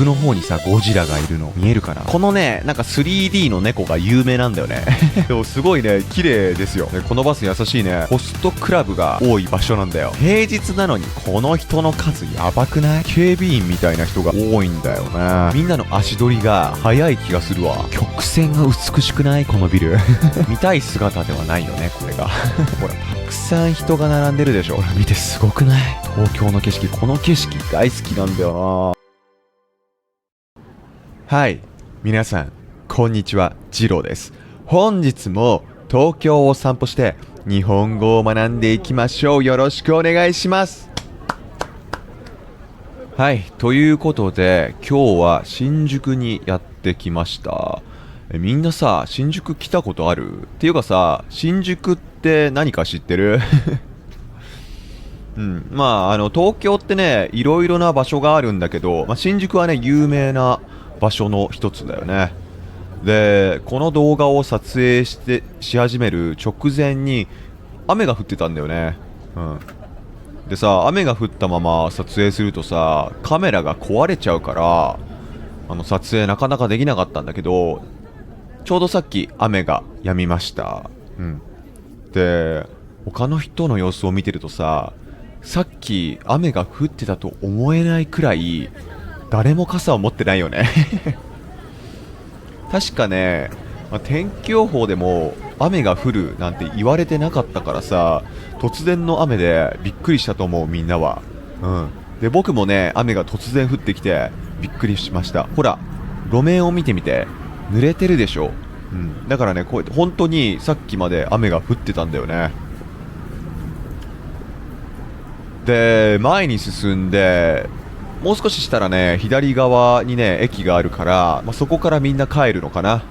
奥の方にさゴジラがいるの見えるかな。このねなんか 3D の猫が有名なんだよねでもすごいね綺麗ですよ。でこのバス優しいね。ホストクラブが多い場所なんだよ。平日なのにこの人の数やばくない？警備員みたいな人が多いんだよね。みんなの足取りが速い気がするわ。曲線が美しくない？このビル見たい姿ではないよねこれがほらたくさん人が並んでるでしょ。ほら見てすごくない？東京の景色。この景色大好きなんだよな。はい、皆さんこんにちは、ジローです。本日も東京を散歩して日本語を学んでいきましょう。よろしくお願いします。はい、ということで今日は新宿にやってきました。みんなさ新宿来たことある？っていうかさ新宿って何か知ってるうん、まあ東京ってねいろいろな場所があるんだけど、新宿はね有名な場所の一つだよね。でこの動画を撮影し始める直前に雨が降ってたんだよね。でさ雨が降ったまま撮影するとさカメラが壊れちゃうから撮影なかなかできなかったんだけど、ちょうどさっき雨が止みました。で他の人の様子を見てるとさっき雨が降ってたと思えないくらい誰も傘を持ってないよね確かね、天気予報でも雨が降るなんて言われてなかったからさ突然の雨でびっくりしたと思うみんなは。で僕もね雨が突然降ってきてびっくりしました。ほら路面を見てみて濡れてるでしょ。だからねこうやって本当にさっきまで雨が降ってたんだよね。で前に進んでもう少ししたらね左側にね駅があるから、そこからみんな帰るのかな。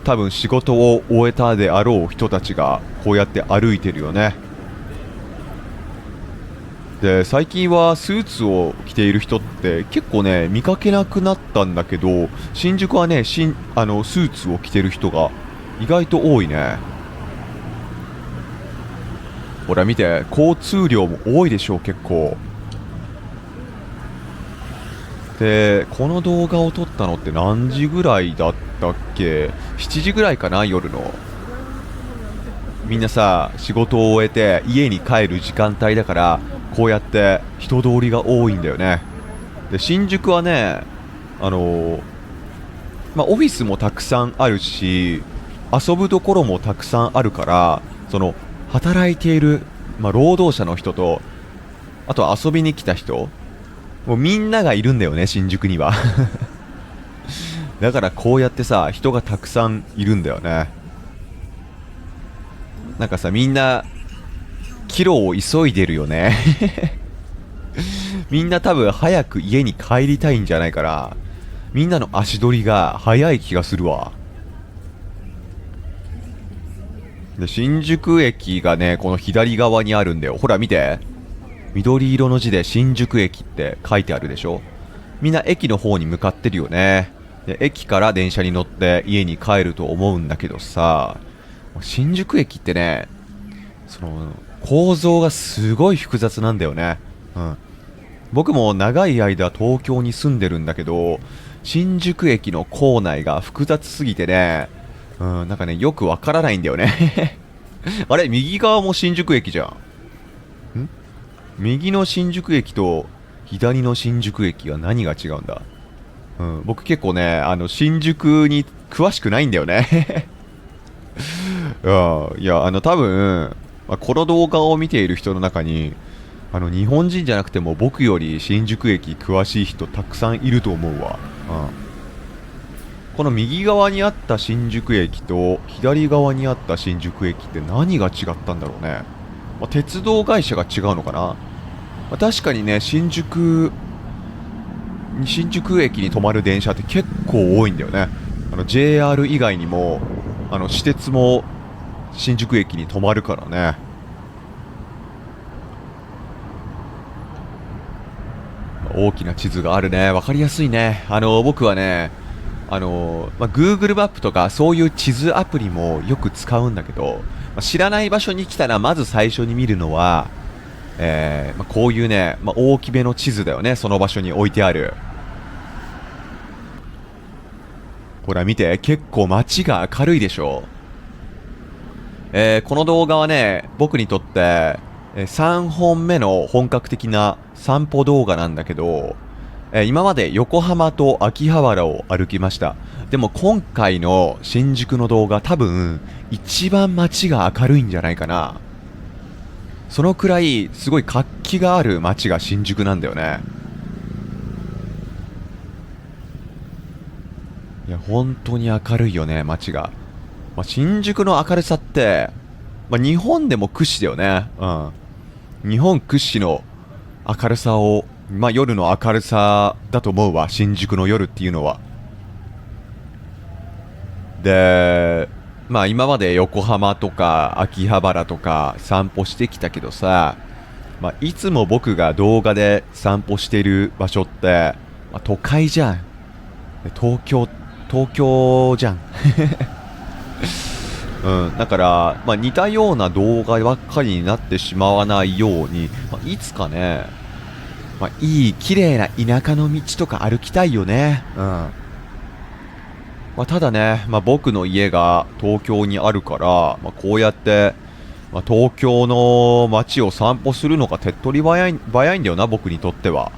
多分仕事を終えたであろう人たちがこうやって歩いてるよね。で最近はスーツを着ている人って結構ね見かけなくなったんだけど、新宿はねスーツを着てる人が意外と多いね。ほら見て交通量も多いでしょう結構。でこの動画を撮ったのって何時ぐらいだったっけ？ 7 時ぐらいかな、夜の。みんなさ仕事を終えて家に帰る時間帯だからこうやって人通りが多いんだよね。で新宿はねオフィスもたくさんあるし遊ぶところもたくさんあるから、その働いている、労働者の人とあと遊びに来た人もうみんながいるんだよね新宿にはだからこうやってさ人がたくさんいるんだよね。なんかさみんな帰路を急いでるよねみんな多分早く家に帰りたいんじゃないかな。みんなの足取りが早い気がするわ。で新宿駅がねこの左側にあるんだよ。ほら見て緑色の字で新宿駅って書いてあるでしょ。みんな駅の方に向かってるよね。で駅から電車に乗って家に帰ると思うんだけどさ、新宿駅ってねその構造がすごい複雑なんだよね。僕も長い間東京に住んでるんだけど新宿駅の構内が複雑すぎてねなんかねよくわからないんだよねあれ右側も新宿駅じゃん。右の新宿駅と左の新宿駅は何が違うんだ？僕結構ね新宿に詳しくないんだよねいや多分、この動画を見ている人の中に日本人じゃなくても僕より新宿駅詳しい人たくさんいると思うわ。この右側にあった新宿駅と左側にあった新宿駅って何が違ったんだろうね。鉄道会社が違うのかな。確かにね新宿駅に止まる電車って結構多いんだよね。JR 以外にも私鉄も新宿駅に止まるからね。大きな地図があるね。わかりやすいね。僕はねGoogle マップとかそういう地図アプリもよく使うんだけど、知らない場所に来たらまず最初に見るのはこういうね、大きめの地図だよね、その場所に置いてある。ほら見て、結構街が明るいでしょ。この動画はね、僕にとって、3本目の本格的な散歩動画なんだけど、今まで横浜と秋葉原を歩きました。でも今回の新宿の動画、多分一番街が明るいんじゃないかな。そのくらいすごい活気がある街が新宿なんだよね。いや本当に明るいよね、街が。新宿の明るさって、日本でも屈指だよね。日本屈指の明るさを、夜の明るさだと思うわ、新宿の夜っていうのは。で、今まで横浜とか秋葉原とか散歩してきたけどさ、いつも僕が動画で散歩してる場所って、都会じゃん。東京じゃん。だから、似たような動画ばっかりになってしまわないように、いつかね、いい綺麗な田舎の道とか歩きたいよね。ただね、僕の家が東京にあるから、こうやって、東京の街を散歩するのが手っ取り早いんだよな、僕にとっては。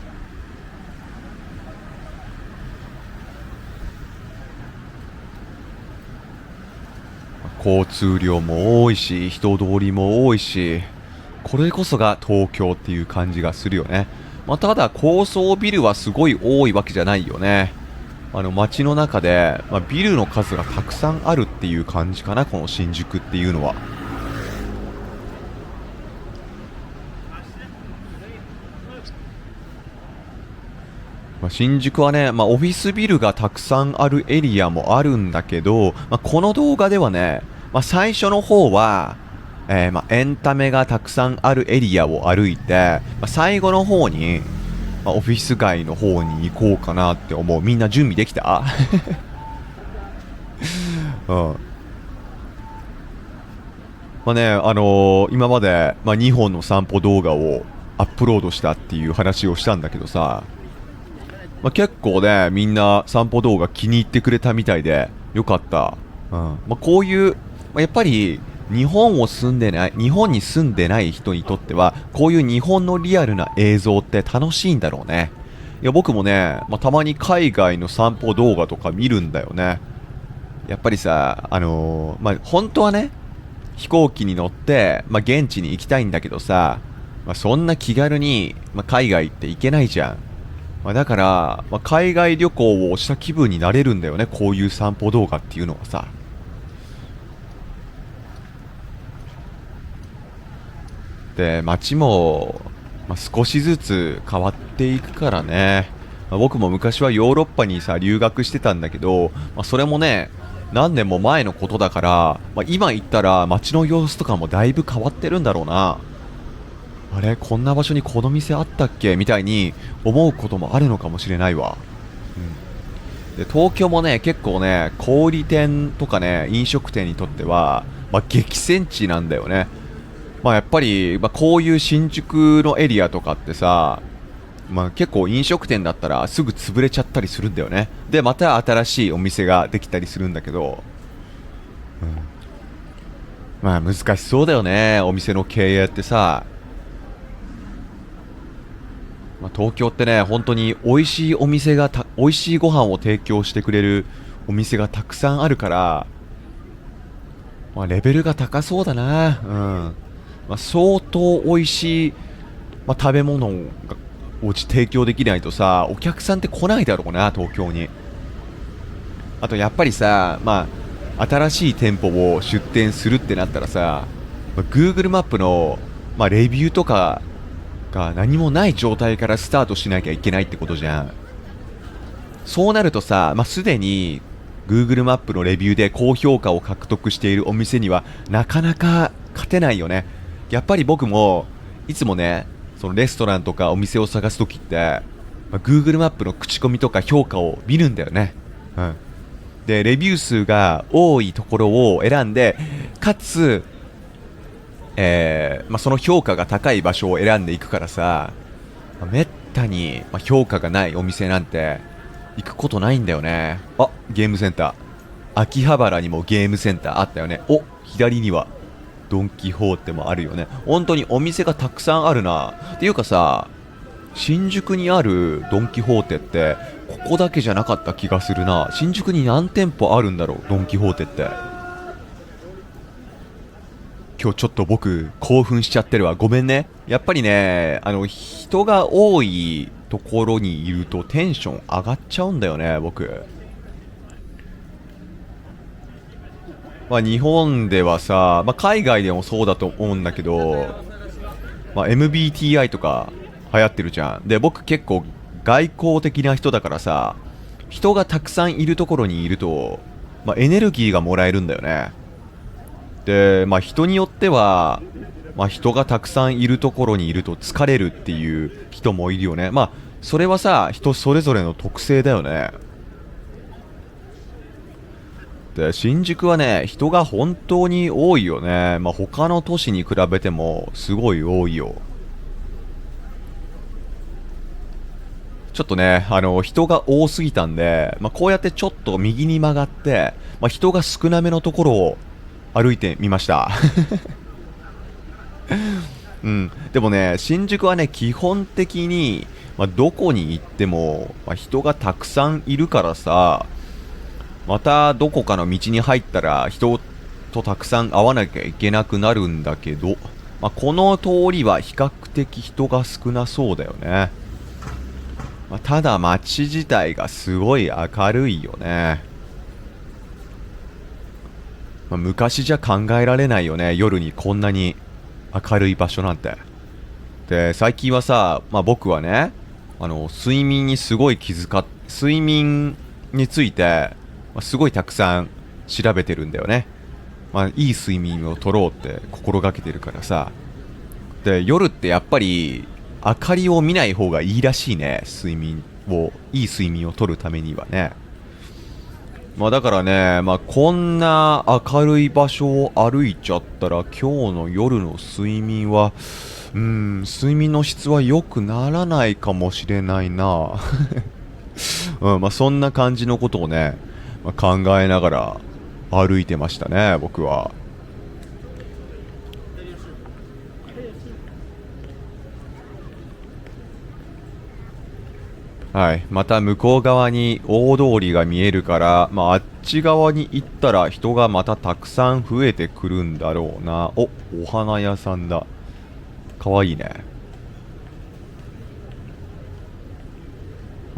交通量も多いし、人通りも多いし、これこそが東京っていう感じがするよね。ただ高層ビルはすごい多いわけじゃないよね。街の中で、ビルの数がたくさんあるっていう感じかな、この新宿っていうのは。新宿はね、オフィスビルがたくさんあるエリアもあるんだけど、この動画ではね、最初の方は、エンタメがたくさんあるエリアを歩いて、最後の方に、オフィス街の方に行こうかなって思う。みんな準備できた？うん。今まで、2本の散歩動画をアップロードしたっていう話をしたんだけどさ、結構ね、みんな散歩動画気に入ってくれたみたいでよかった。こういう、やっぱり日本に住んでない人にとっては、こういう日本のリアルな映像って楽しいんだろうね。いや、僕もね、たまに海外の散歩動画とか見るんだよね。やっぱりさ、本当はね、飛行機に乗って、現地に行きたいんだけどさ、そんな気軽に、海外って行けないじゃん。だから、海外旅行をした気分になれるんだよね、こういう散歩動画っていうのはさ。で、街も、少しずつ変わっていくからね。僕も昔はヨーロッパにさ、留学してたんだけど、それもね、何年も前のことだから、今行ったら街の様子とかもだいぶ変わってるんだろうな。あれ、こんな場所にこの店あったっけみたいに思うこともあるのかもしれないわ。で、東京もね、結構ね、小売店とかね、飲食店にとっては、激戦地なんだよね。やっぱり、こういう新宿のエリアとかってさ、結構飲食店だったらすぐ潰れちゃったりするんだよね。で、また新しいお店ができたりするんだけど、難しそうだよね、お店の経営ってさ。東京ってね、本当に美味しい美味しいご飯を提供してくれるお店がたくさんあるから、レベルが高そうだな。相当美味しい、食べ物を提供できないとさ、お客さんって来ないだろうな、東京に。あとやっぱりさ、新しい店舗を出店するってなったらさ、Google マップの、レビューとかが何もない状態からスタートしなきゃいけないってことじゃん。そうなるとさ、すでに Google マップのレビューで高評価を獲得しているお店にはなかなか勝てないよね。やっぱり僕もいつもね、そのレストランとかお店を探すときって、Google マップの口コミとか評価を見るんだよね。で、レビュー数が多いところを選んで、かつ、その評価が高い場所を選んでいくからさ、めったに、評価がないお店なんて行くことないんだよね。あ、ゲームセンター。秋葉原にもゲームセンターあったよね。お、左にはドン・キホーテもあるよね。本当にお店がたくさんあるな。っていうかさ、新宿にあるドン・キホーテってここだけじゃなかった気がするな。新宿に何店舗あるんだろう、ドン・キホーテって。今日ちょっと僕興奮しちゃってるわ、ごめんね。やっぱりね、人が多いところにいるとテンション上がっちゃうんだよね、僕。日本ではさ、海外でもそうだと思うんだけど、MBTI とか流行ってるじゃん。で、僕結構外交的な人だからさ、人がたくさんいるところにいると、エネルギーがもらえるんだよね。で、人によっては、人がたくさんいるところにいると疲れるっていう人もいるよね。それはさ、人それぞれの特性だよね。で、新宿はね、人が本当に多いよね。他の都市に比べてもすごい多いよ。ちょっとね、人が多すぎたんで、こうやってちょっと右に曲がって、人が少なめのところを歩いてみました。うん。でもね、新宿はね、基本的に、どこに行っても、人がたくさんいるからさ、またどこかの道に入ったら人とたくさん会わなきゃいけなくなるんだけど、この通りは比較的人が少なそうだよね。ただ街自体がすごい明るいよね。昔じゃ考えられないよね、夜にこんなに明るい場所なんて。で、最近はさ、僕はね、睡眠にすごい睡眠について、すごいたくさん調べてるんだよね。いい睡眠をとろうって心がけてるからさ。で、夜ってやっぱり明かりを見ない方がいいらしいね。いい睡眠をとるためにはね。だからね、こんな明るい場所を歩いちゃったら今日の夜の睡眠は、睡眠の質は良くならないかもしれないな。そんな感じのことをね、考えながら歩いてましたね、僕は。はい、また向こう側に大通りが見えるから、あっち側に行ったら人がまたたくさん増えてくるんだろうな。お花屋さんだ。かわいいね。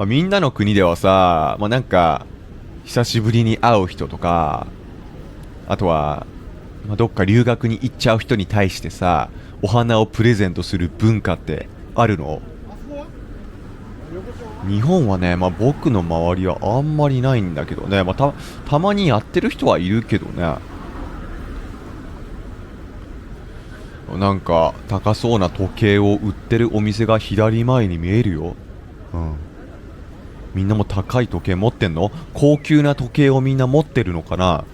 みんなの国ではさ、なんか久しぶりに会う人とか、あとは、どっか留学に行っちゃう人に対してさ、お花をプレゼントする文化ってあるの？日本はね、僕の周りはあんまりないんだけどね、たまにやってる人はいるけどね。なんか高そうな時計を売ってるお店が左前に見えるよ。うん。みんなも高い時計持ってんの？高級な時計をみんな持ってるのかな？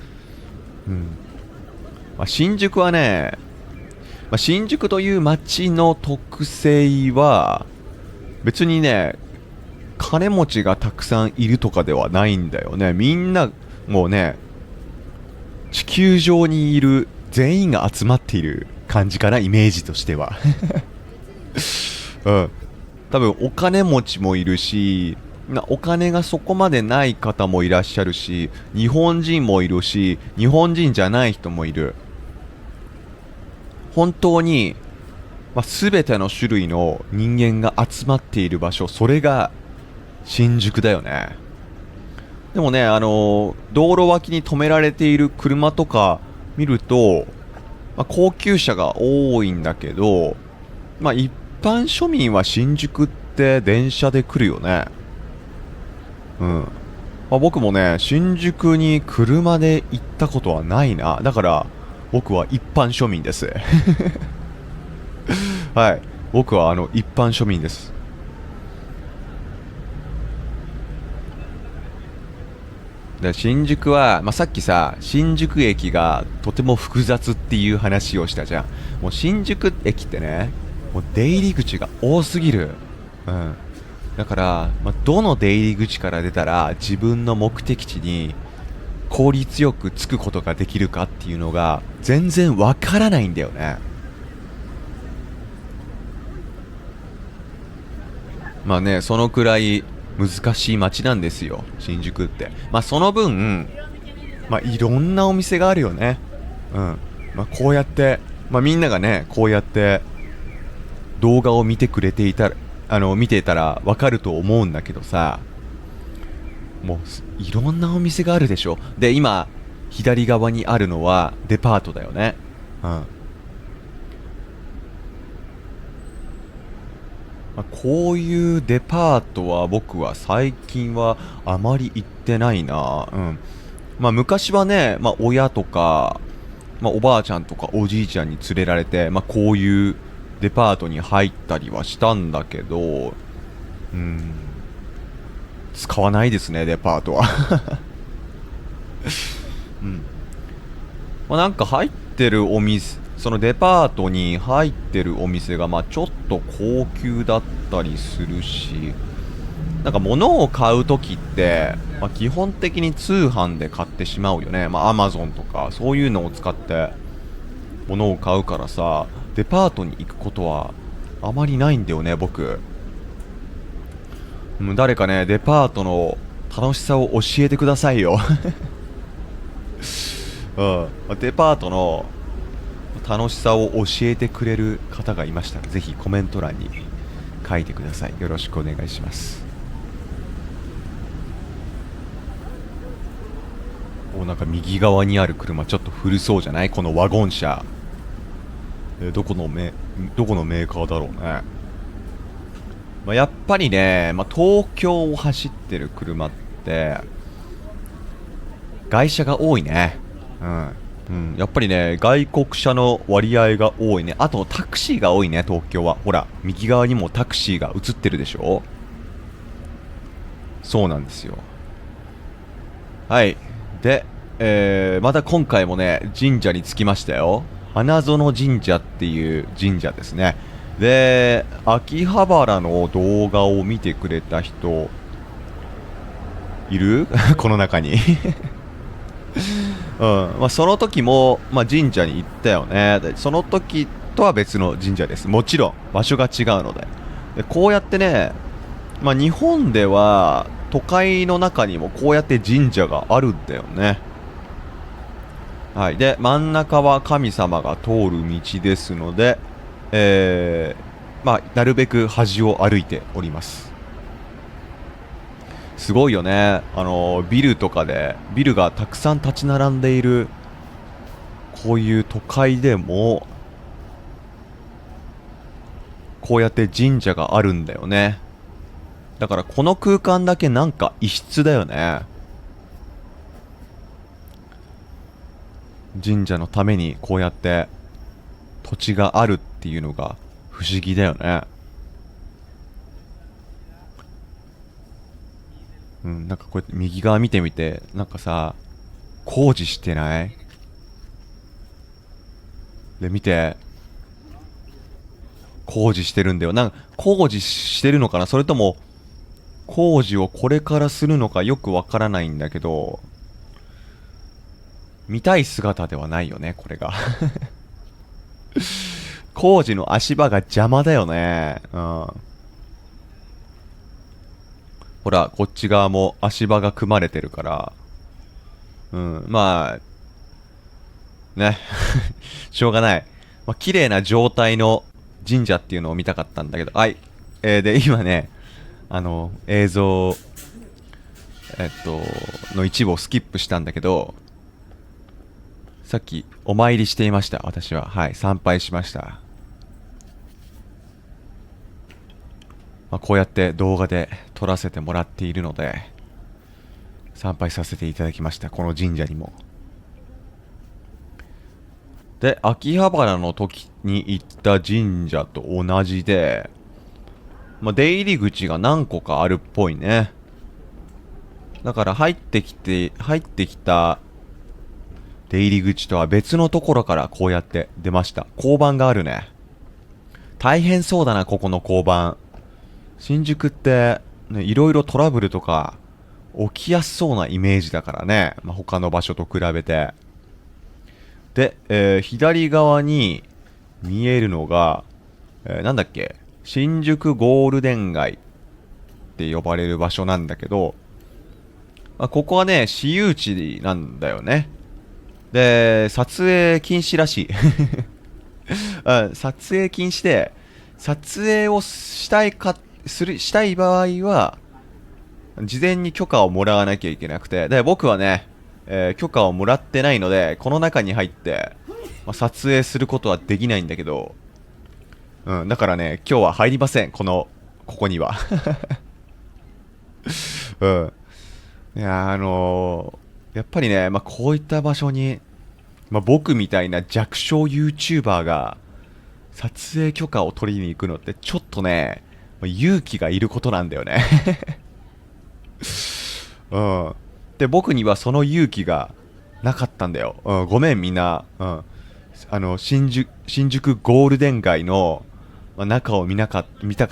うん。新宿はね、新宿という街の特性は別にね、金持ちがたくさんいるとかではないんだよね。みんなもうね、地球上にいる全員が集まっている感じかな、イメージとしては。うん。多分お金持ちもいるし、お金がそこまでない方もいらっしゃるし、日本人もいるし、日本人じゃない人もいる。本当に、全ての種類の人間が集まっている場所、それが新宿だよね。でもね、道路脇に止められている車とか見ると、高級車が多いんだけど、一般庶民は新宿って電車で来るよね。うん。僕もね、新宿に車で行ったことはないな。だから、僕は一般庶民です。はい。僕は一般庶民です。で新宿は、さっきさ、新宿駅がとても複雑っていう話をしたじゃん。もう新宿駅ってね、もう出入り口が多すぎる。うん。だから、どの出入り口から出たら自分の目的地に効率よく着くことができるかっていうのが全然わからないんだよね。そのくらい難しい街なんですよ、新宿って。その分、いろんなお店があるよね。うん。こうやって、みんながね、こうやって動画を見てくれていたら、見ていたらわかると思うんだけどさ、もう、いろんなお店があるでしょ。で、今、左側にあるのはデパートだよね。うん。こういうデパートは僕は最近はあまり行ってないな。うん。昔はね、親とか、おばあちゃんとかおじいちゃんに連れられて、こういうデパートに入ったりはしたんだけど、うん、使わないですね、デパートは。うん。なんか入ってるお店、そのデパートに入ってるお店が、ちょっと高級だったりするし、なんか物を買うときって、基本的に通販で買ってしまうよね。アマゾンとか、そういうのを使って物を買うからさ、デパートに行くことはあまりないんだよね、僕。誰かね、デパートの楽しさを教えてくださいよ。うん。デパートの楽しさを教えてくれる方がいましたら、ぜひコメント欄に書いてください。よろしくお願いします。なんか右側にある車ちょっと古そうじゃない？このワゴン車。どこのメーカーだろうね。やっぱりね、東京を走ってる車って外車が多いね。うん。うん、やっぱりね、外国車の割合が多いね。あとタクシーが多いね、東京は。ほら、右側にもタクシーが映ってるでしょ？そうなんですよ。はい。で、また今回もね、神社に着きましたよ。花園神社っていう神社ですね。で、秋葉原の動画を見てくれた人、いるこの中に。うん。その時も、神社に行ったよね。で、その時とは別の神社です。もちろん、場所が違うので。で、こうやってね、日本では、都会の中にもこうやって神社があるんだよね。はい。で、真ん中は神様が通る道ですので、なるべく端を歩いております。すごいよね。ビルとかで、ビルがたくさん立ち並んでいる、こういう都会でも、こうやって神社があるんだよね。だからこの空間だけなんか異質だよね。神社のためにこうやって土地があるっていうのが不思議だよね。うん、なんかこうやって右側見てみて、なんかさ、工事してない？で、見て、工事してるんだよ。なんか工事してるのかな、それとも工事をこれからするのかよくわからないんだけど、見たい姿ではないよね、これが。工事の足場が邪魔だよね。うん。ほら、こっち側も足場が組まれてるから、うん、ね。しょうがない。綺麗な状態の神社っていうのを見たかったんだけど、はい。で、今ね、映像、の一部をスキップしたんだけど、さっきお参りしていました、私は。はい、参拝しました。こうやって動画で撮らせてもらっているので、参拝させていただきました、この神社にも。で、秋葉原の時に行った神社と同じで、出入り口が何個かあるっぽいね。だから入ってきた出入り口とは別のところからこうやって出ました。交番があるね。大変そうだな、ここの交番。新宿って、ね、いろいろトラブルとか起きやすそうなイメージだからね。まあ、他の場所と比べて。で、左側に見えるのが、なんだっけ、新宿ゴールデン街って呼ばれる場所なんだけど、まあ、ここはね、私有地なんだよね。で、撮影禁止らしい。撮影禁止で、撮影をしたい場合は、事前に許可をもらわなきゃいけなくて、で、僕はね、許可をもらってないので、この中に入って、まあ、撮影することはできないんだけど、うん、だからね、今日は入りません、ここには。うん。いややっぱりね、まあ、こういった場所に、まあ、僕みたいな弱小 YouTuber が撮影許可を取りに行くのってちょっとね、勇気がいることなんだよね。うん。で、僕にはその勇気がなかったんだよ。うん、ごめんみんな。うん。新宿ゴールデン街の、まあ、中を見たか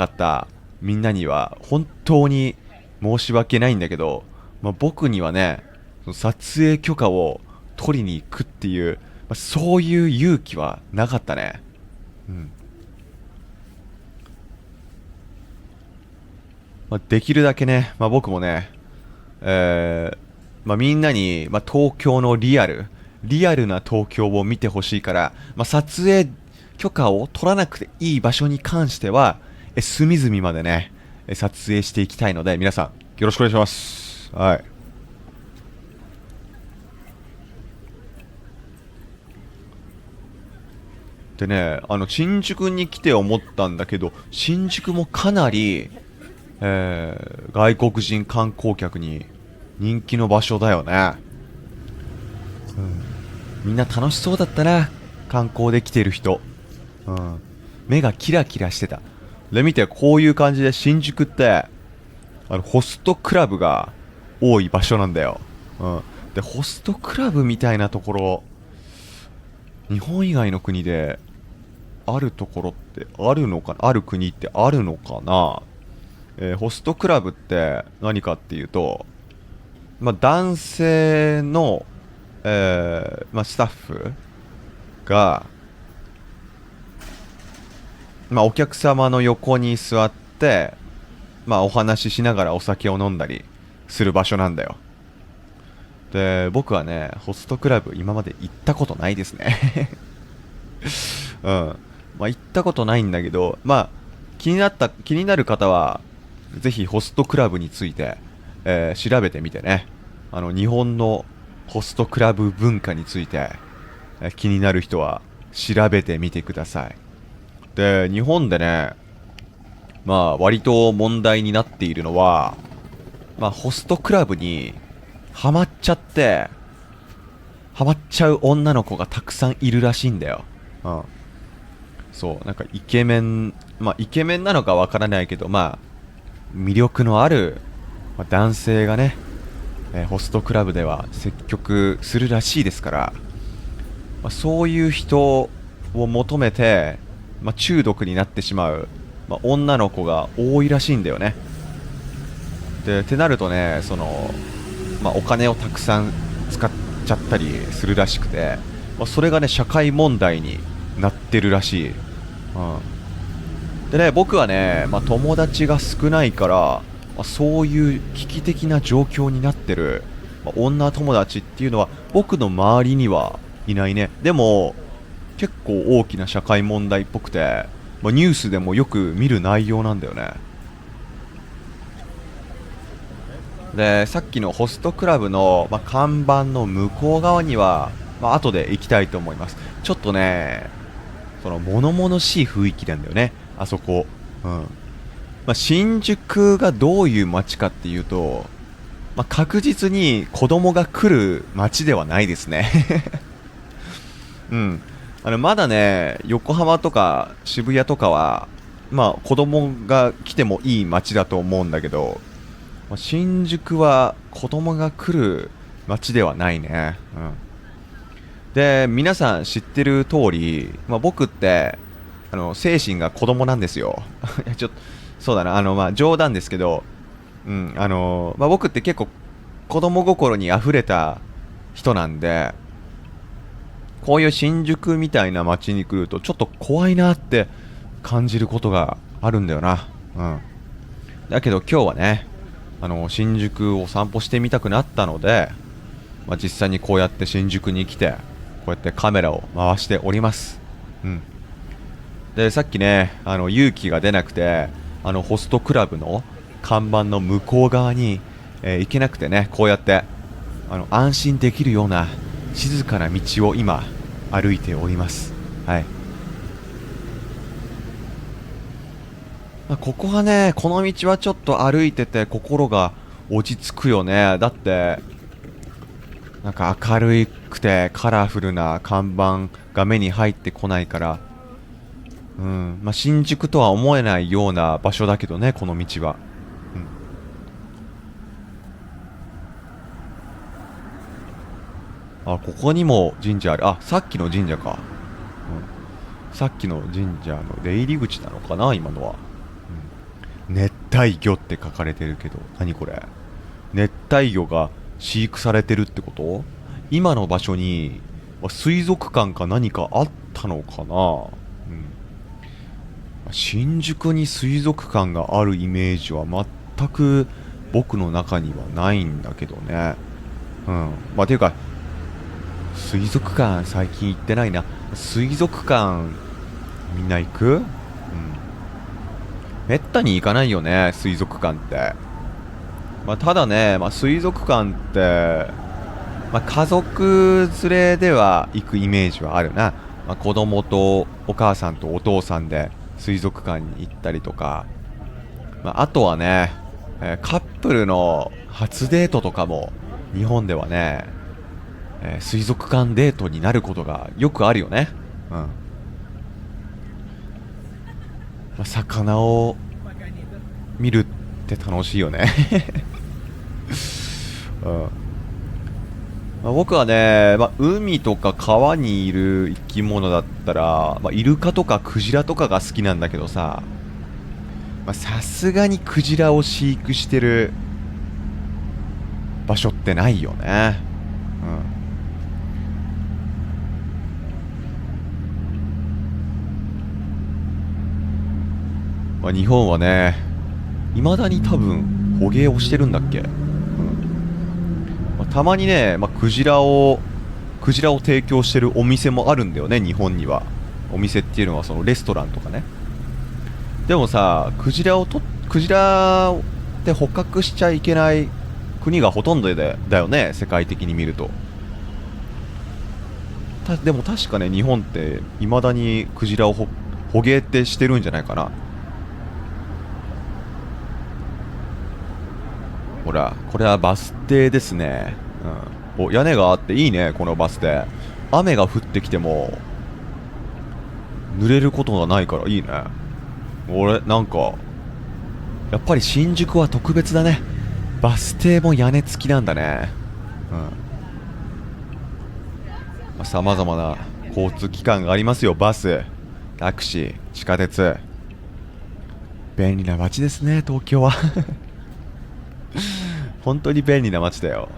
ったみんなには本当に申し訳ないんだけど、まあ、僕にはね、その撮影許可を取りに行くっていう、まあ、そういう勇気はなかったね。うん。まあ、できるだけね、まあ、僕もね、まあ、みんなに、まあ、東京のリアルな東京を見てほしいから、まあ、撮影許可を取らなくていい場所に関しては、隅々までね、撮影していきたいので、皆さん、よろしくお願いします。はい。でね、新宿に来て思ったんだけど、新宿もかなり、外国人観光客に人気の場所だよね。うん、みんな楽しそうだったな、観光で来てる人。うん、目がキラキラしてた。で、見て、こういう感じで新宿って、ホストクラブが多い場所なんだよ。うん。で、ホストクラブみたいなところ、日本以外の国であるところってあるのかな、ある国ってあるのかな。ホストクラブって何かっていうと、まあ、男性の、まあ、スタッフが、まあ、お客様の横に座って、まあ、お話ししながらお酒を飲んだりする場所なんだよ。で、僕はね、ホストクラブ今まで行ったことないですね。うん。まあ、行ったことないんだけど、まあ、気になる方は、ぜひホストクラブについて、調べてみてね。日本のホストクラブ文化について、気になる人は調べてみてください。で、日本でね、まあ、割と問題になっているのは、まあ、ホストクラブにハマっちゃって、ハマっちゃう女の子がたくさんいるらしいんだよ。うん。そう、なんかイケメン、まあ、イケメンなのかわからないけど、まあ、魅力のある、まあ、男性がね、ホストクラブでは積極するらしいですから、まあ、そういう人を求めて、まあ、中毒になってしまう、まあ、女の子が多いらしいんだよね。で、ってなるとね、まあ、お金をたくさん使っちゃったりするらしくて、まあ、それがね、社会問題になってるらしい。うん。でね、僕はね、まあ、友達が少ないから、まあ、そういう危機的な状況になってる、まあ、女友達っていうのは僕の周りにはいないね。でも、結構大きな社会問題っぽくて、まあ、ニュースでもよく見る内容なんだよね。で、さっきのホストクラブの、まあ、看板の向こう側には、まあ、後で行きたいと思います。ちょっとね、物々しい雰囲気なんだよね、あそこ。うん。まあ、新宿がどういう街かっていうと、まあ、確実に子供が来る街ではないですね。うん。まだね、横浜とか渋谷とかは、まあ、子供が来てもいい街だと思うんだけど、新宿は子供が来る街ではないね。で、皆さん知ってる通り、僕って、精神が子供なんですよ。いや、そうだな、冗談ですけど、僕って結構子供心に溢れた人なんで、こういう新宿みたいな街に来るとちょっと怖いなって感じることがあるんだよな。だけど今日はね、新宿を散歩してみたくなったので、実際にこうやって新宿に来て、こうやってカメラを回しております。で、さっきね、勇気が出なくて、ホストクラブの看板の向こう側に、行けなくてね、こうやって、安心できるような静かな道を今、歩いております。はい。ここはね、この道はちょっと歩いてて心が落ち着くよね。だって、なんか明るくてカラフルな看板が目に入ってこないから、新宿とは思えないような場所だけどね、この道は。ここにも神社ある。さっきの神社か。さっきの神社の出入り口なのかな、今のは。熱帯魚って書かれてるけど、何これ。熱帯魚が飼育されてるってこと？今の場所に水族館か何かあったのかな。新宿に水族館があるイメージは全く僕の中にはないんだけどね。ていうか、水族館最近行ってないな。水族館みんな行く？めったに行かないよね、水族館って。ただね、水族館って、家族連れでは行くイメージはあるな。子供とお母さんとお父さんで水族館に行ったりとか、あとはね、カップルの初デートとかも日本ではね、水族館デートになることがよくあるよね。魚を見るって楽しいよね。僕はね、海とか川にいる生き物だったら、イルカとかクジラとかが好きなんだけどさ、さすがにクジラを飼育してる場所ってないよね。日本はね、未だに多分捕鯨をしてるんだっけ。たまにね、クジラを提供してるお店もあるんだよね、日本には。お店っていうのはそのレストランとかね。でもさ、クジラって捕獲しちゃいけない国がほとんどだよね、世界的に見ると。でも確かね、日本って未だにクジラを捕鯨ってしてるんじゃないかな。ほら、これはバス停ですね。屋根があっていいね、このバス停。雨が降ってきても濡れることがないからいいね。なんかやっぱり新宿は特別だね。バス停も屋根付きなんだね。さまざまな交通機関がありますよ。バス、タクシー、地下鉄。便利な街ですね、東京は。本当に便利な街だよ。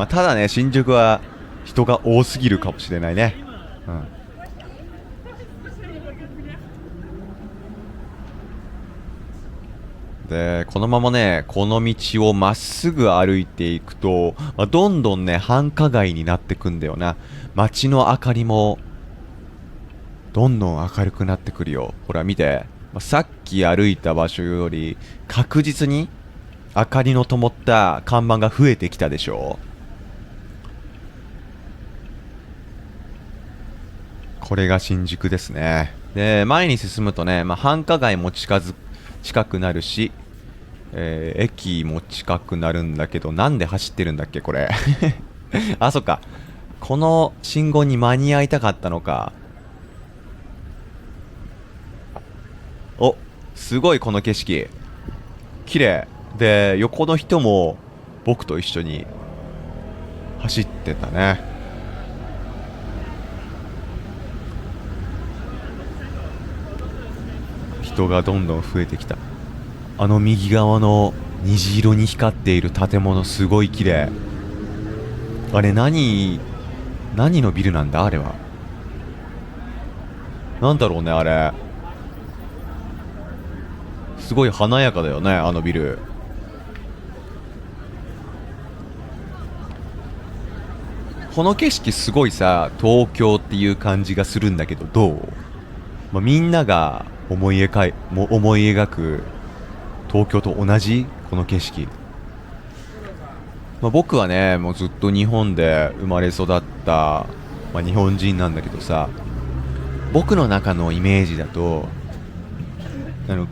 ただね、新宿は人が多すぎるかもしれないね。で、このままね、この道をまっすぐ歩いていくと、どんどんね、繁華街になってくんだよな。街の明かりもどんどん明るくなってくるよ。ほら見て、さっき歩いた場所より確実に明かりの灯った看板が増えてきたでしょ。これが新宿ですね。で、前に進むとね、繁華街も近くなるし、駅も近くなるんだけど、なんで走ってるんだっけこれ。そっか、この信号に間に合いたかったのか。すごいこの景色、綺麗。で横の人も僕と一緒に走ってたね。人がどんどん増えてきた。あの右側の虹色に光っている建物すごい綺麗。あれ何のビルなんだあれは。なんだろうねあれ。すごい華やかだよねあのビル。この景色すごいさ東京っていう感じがするんだけどどう、みんなが思い描く東京と同じこの景色。僕はねもうずっと日本で生まれ育った、日本人なんだけどさ、僕の中のイメージだと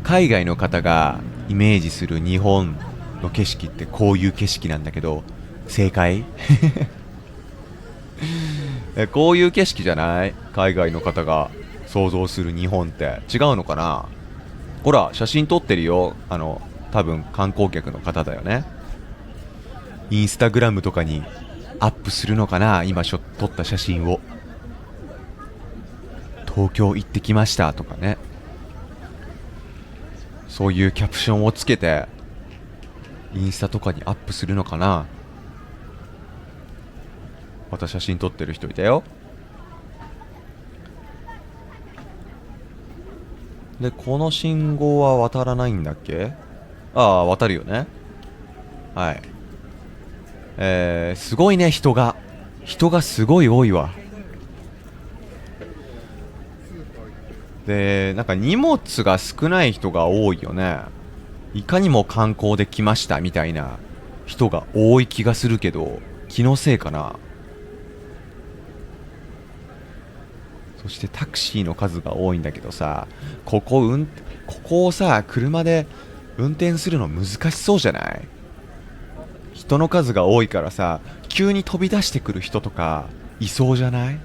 海外の方がイメージする日本の景色ってこういう景色なんだけど正解？こういう景色じゃない？海外の方が想像する日本って違うのかな。ほら写真撮ってるよ。多分観光客の方だよね。インスタグラムとかにアップするのかな、今撮った写真を。東京行ってきましたとかね、そういうキャプションをつけてインスタとかにアップするのかな。また写真撮ってる人いたよ。でこの信号は渡らないんだっけ。ああ渡るよね。はい。すごいね人がすごい多いわ。でなんか荷物が少ない人が多いよね。いかにも観光で来ましたみたいな人が多い気がするけど気のせいかな。そしてタクシーの数が多いんだけどさ、ここをさ車で運転するの難しそうじゃない？人の数が多いからさ急に飛び出してくる人とかいそうじゃない？や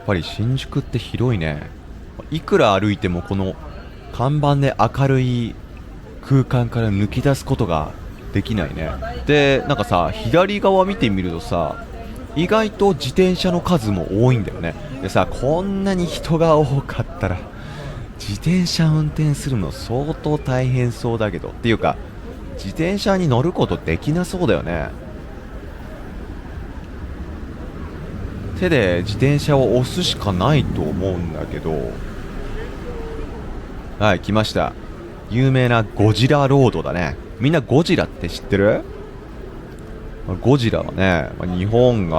っぱり新宿って広いね。いくら歩いてもこの看板で明るい空間から抜き出すことができないね。でなんかさ左側見てみるとさ意外と自転車の数も多いんだよね。でさこんなに人が多かったら自転車運転するの相当大変そうだけど、っていうか自転車に乗ることできなそうだよね。手で自転車を押すしかないと思うんだけど。はい、来ました。有名なゴジラロードだね。みんなゴジラって知ってる？ゴジラはね、日本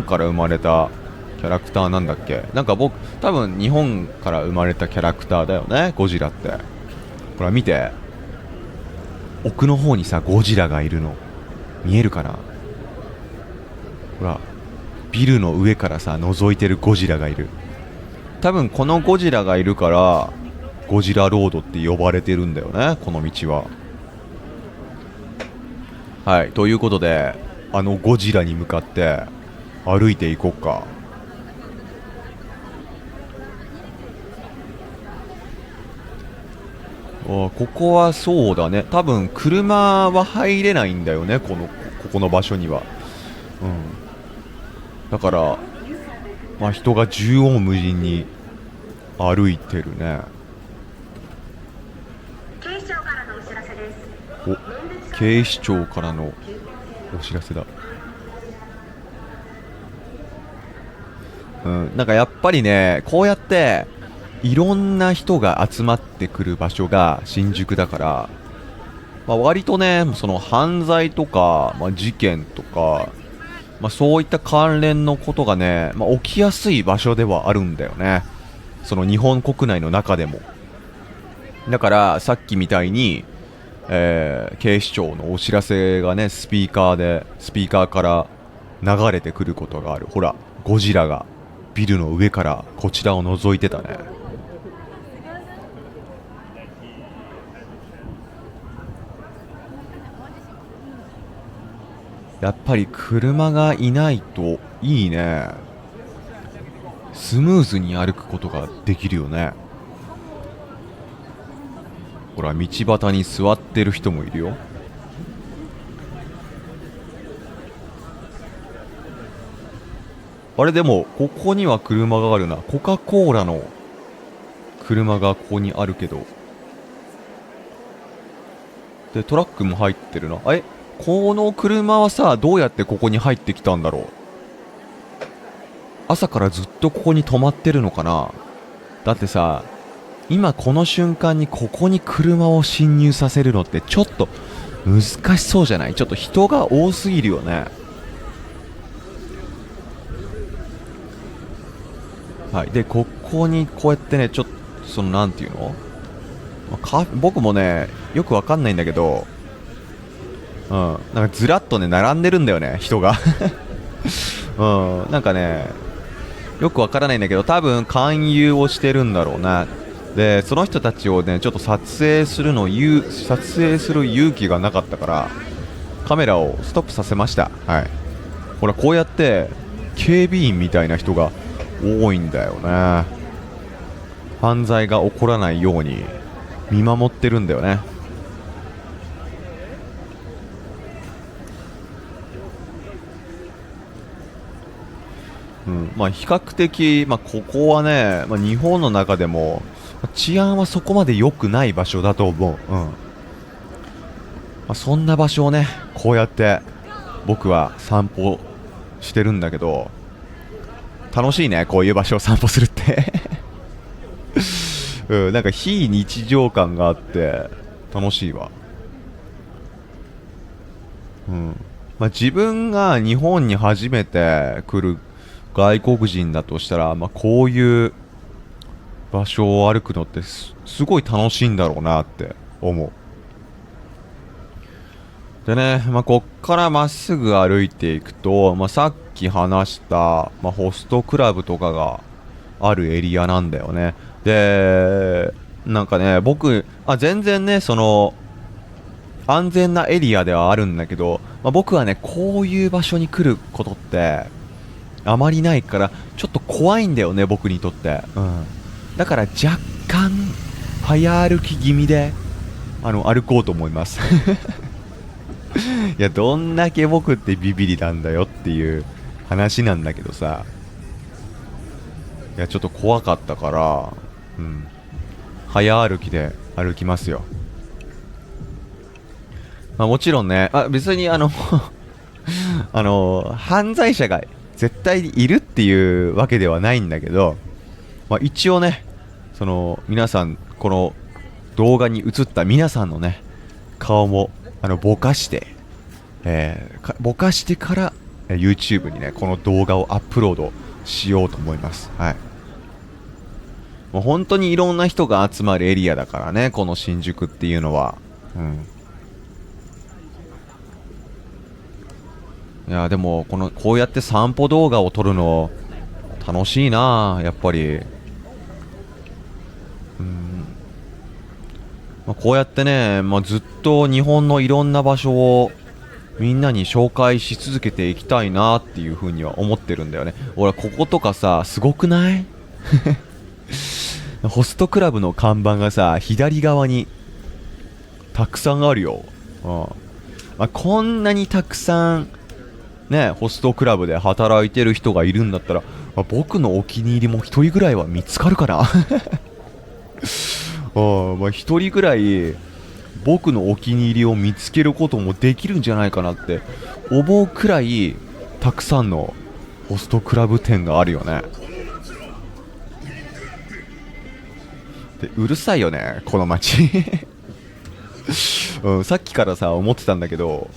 から生まれたキャラクターなんだっけ。なんか多分日本から生まれたキャラクターだよねゴジラって。ほら見て、奥の方にさゴジラがいるの見えるかな。ほらビルの上からさ覗いてるゴジラがいる。多分このゴジラがいるからゴジラロードって呼ばれてるんだよねこの道は。はい、ということであのゴジラに向かって歩いていこうか。ここはそうだね、多分車は入れないんだよねここの場所には。だから、人が縦横無尽に歩いてるね。警視庁からのお知らせだ。なんかやっぱりねこうやっていろんな人が集まってくる場所が新宿だから、割とねその犯罪とか、事件とか、そういった関連のことがね、起きやすい場所ではあるんだよね、その日本国内の中でも。だからさっきみたいに、警視庁のお知らせがねスピーカーから流れてくることがある。ほらゴジラがビルの上からこちらを覗いてたね。やっぱり車がいないといいね。スムーズに歩くことができるよね。ほら、道端に座ってる人もいるよ。あれ、でもここには車があるな。コカ・コーラの車がここにあるけど、でトラックも入ってるな。この車はさ、どうやってここに入ってきたんだろう。朝からずっとここに止まってるのかな。だってさ、今この瞬間にここに車を進入させるのってちょっと難しそうじゃない？ちょっと人が多すぎるよね。はい。で、ここにこうやってね、ちょっとなんていうの、僕もねよくわかんないんだけど、なんかずらっとね並んでるんだよね、人が。なんかねよくわからないんだけど、多分勧誘をしてるんだろうな。でその人たちをねちょっと撮影する勇気がなかったからカメラをストップさせました。はい。ほら、こうやって警備員みたいな人が多いんだよね。犯罪が起こらないように見守ってるんだよね。まあ比較的、ここはね、日本の中でも治安はそこまで良くない場所だと思う。そんな場所をね、こうやって僕は散歩してるんだけど、楽しいね、こういう場所を散歩するって。なんか非日常感があって楽しいわ。自分が日本に初めて来る外国人だとしたら、こういう場所を歩くのってすごい楽しいんだろうなって思う。でね、こっからまっすぐ歩いていくと、さっき話した、ホストクラブとかがあるエリアなんだよね。で、なんかね、僕、全然ね、安全なエリアではあるんだけど、僕はね、こういう場所に来ることってあまりないから、ちょっと怖いんだよね、僕にとって。だから若干早歩き気味で歩こうと思います。いや、どんだけ僕ってビビリなんだよっていう話なんだけどさ、いや、ちょっと怖かったから、早歩きで歩きますよ。もちろんね、別に犯罪者が絶対いるっていうわけではないんだけど、一応ね、皆さん、この動画に映った皆さんのね、顔もぼかして、ぼかしてから、YouTube にね、この動画をアップロードしようと思います。はい。もう本当にいろんな人が集まるエリアだからね、この新宿っていうのは。いや、でもこうやって散歩動画を撮るの楽しいな、やっぱり。こうやってね、ずっと日本のいろんな場所をみんなに紹介し続けていきたいなっていうふうには思ってるんだよね。俺、こことかさ、すごくない？ホストクラブの看板がさ、左側にたくさんあるよ。こんなにたくさんね、ホストクラブで働いてる人がいるんだったら、僕のお気に入りも一人ぐらいは見つかるかな。一人ぐらい僕のお気に入りを見つけることもできるんじゃないかなって思うくらいたくさんのホストクラブ店があるよね。で、うるさいよね、この街。さっきからさ思ってたんだけど、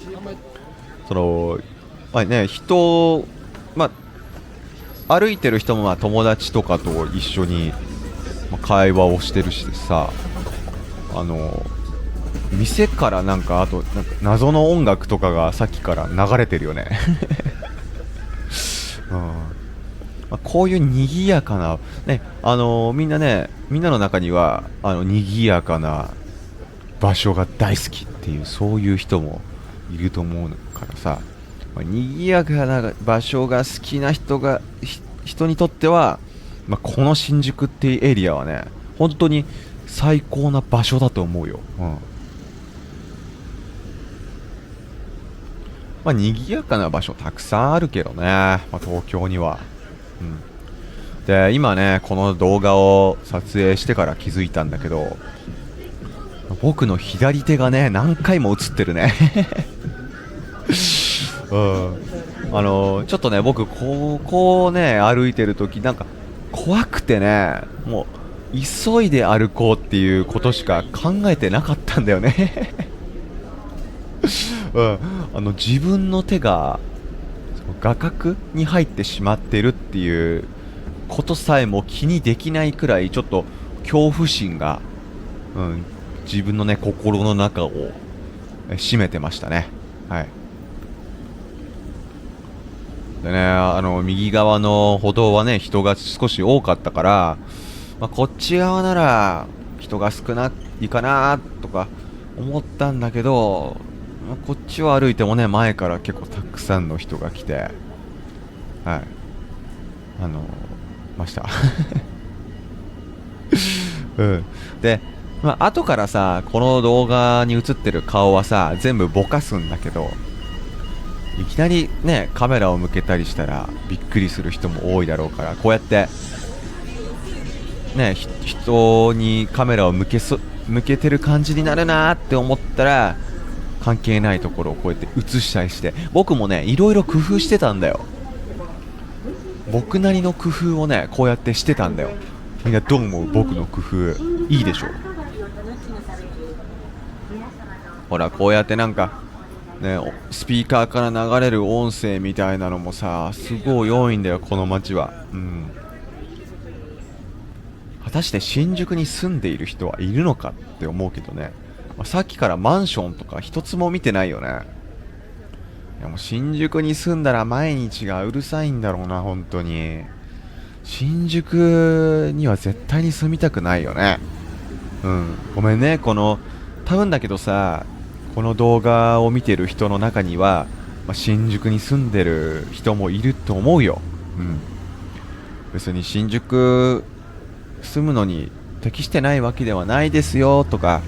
人、歩いてる人も友達とかと一緒に会話をしてるしさ、店からなんか謎の音楽とかがさっきから流れてるよね。こういう賑やかなね、みんなの中には賑やかな場所が大好きっていう、そういう人もいると思うからさ、賑やかな場所が好きな人にとっては、この新宿っていうエリアはね、本当に最高な場所だと思うよ。賑やかな場所たくさんあるけどね、東京には。で、今ね、この動画を撮影してから気づいたんだけど、僕の左手がね、何回も映ってるね。ちょっとね、僕、ここをね、歩いてるとき、なんか、怖くてね、もう、急いで歩こうっていうことしか考えてなかったんだよね。自分の手が、画角に入ってしまってるっていうことさえも気にできないくらい、ちょっと恐怖心が、自分のね、心の中を占めてましたね。はい。でね、右側の歩道はね、人が少し多かったから、こっち側なら人が少ないかなとか思ったんだけど、こっちを歩いてもね、前から結構たくさんの人が来て、はい、ました。で、後からさ、この動画に映ってる顔はさ、全部ぼかすんだけど、いきなりね、カメラを向けたりしたらびっくりする人も多いだろうから、こうやってね、人にカメラを向けてる感じになるなーって思ったら、関係ないところをこうやって映したりして、僕もね、いろいろ工夫してたんだよ。僕なりの工夫をね、こうやってしてたんだよ。みんなどう思う？僕の工夫いいでしょ？ほら、こうやってなんかね、スピーカーから流れる音声みたいなのもさ、すごい多いんだよ、この街は。果たして新宿に住んでいる人はいるのかって思うけどね、さっきからマンションとか一つも見てないよね。いや、もう新宿に住んだら毎日がうるさいんだろうな、本当に。新宿には絶対に住みたくないよね。ごめんね、多分だけどさ、この動画を見てる人の中には、新宿に住んでる人もいると思うよ。別に新宿住むのに適してないわけではないですよとか、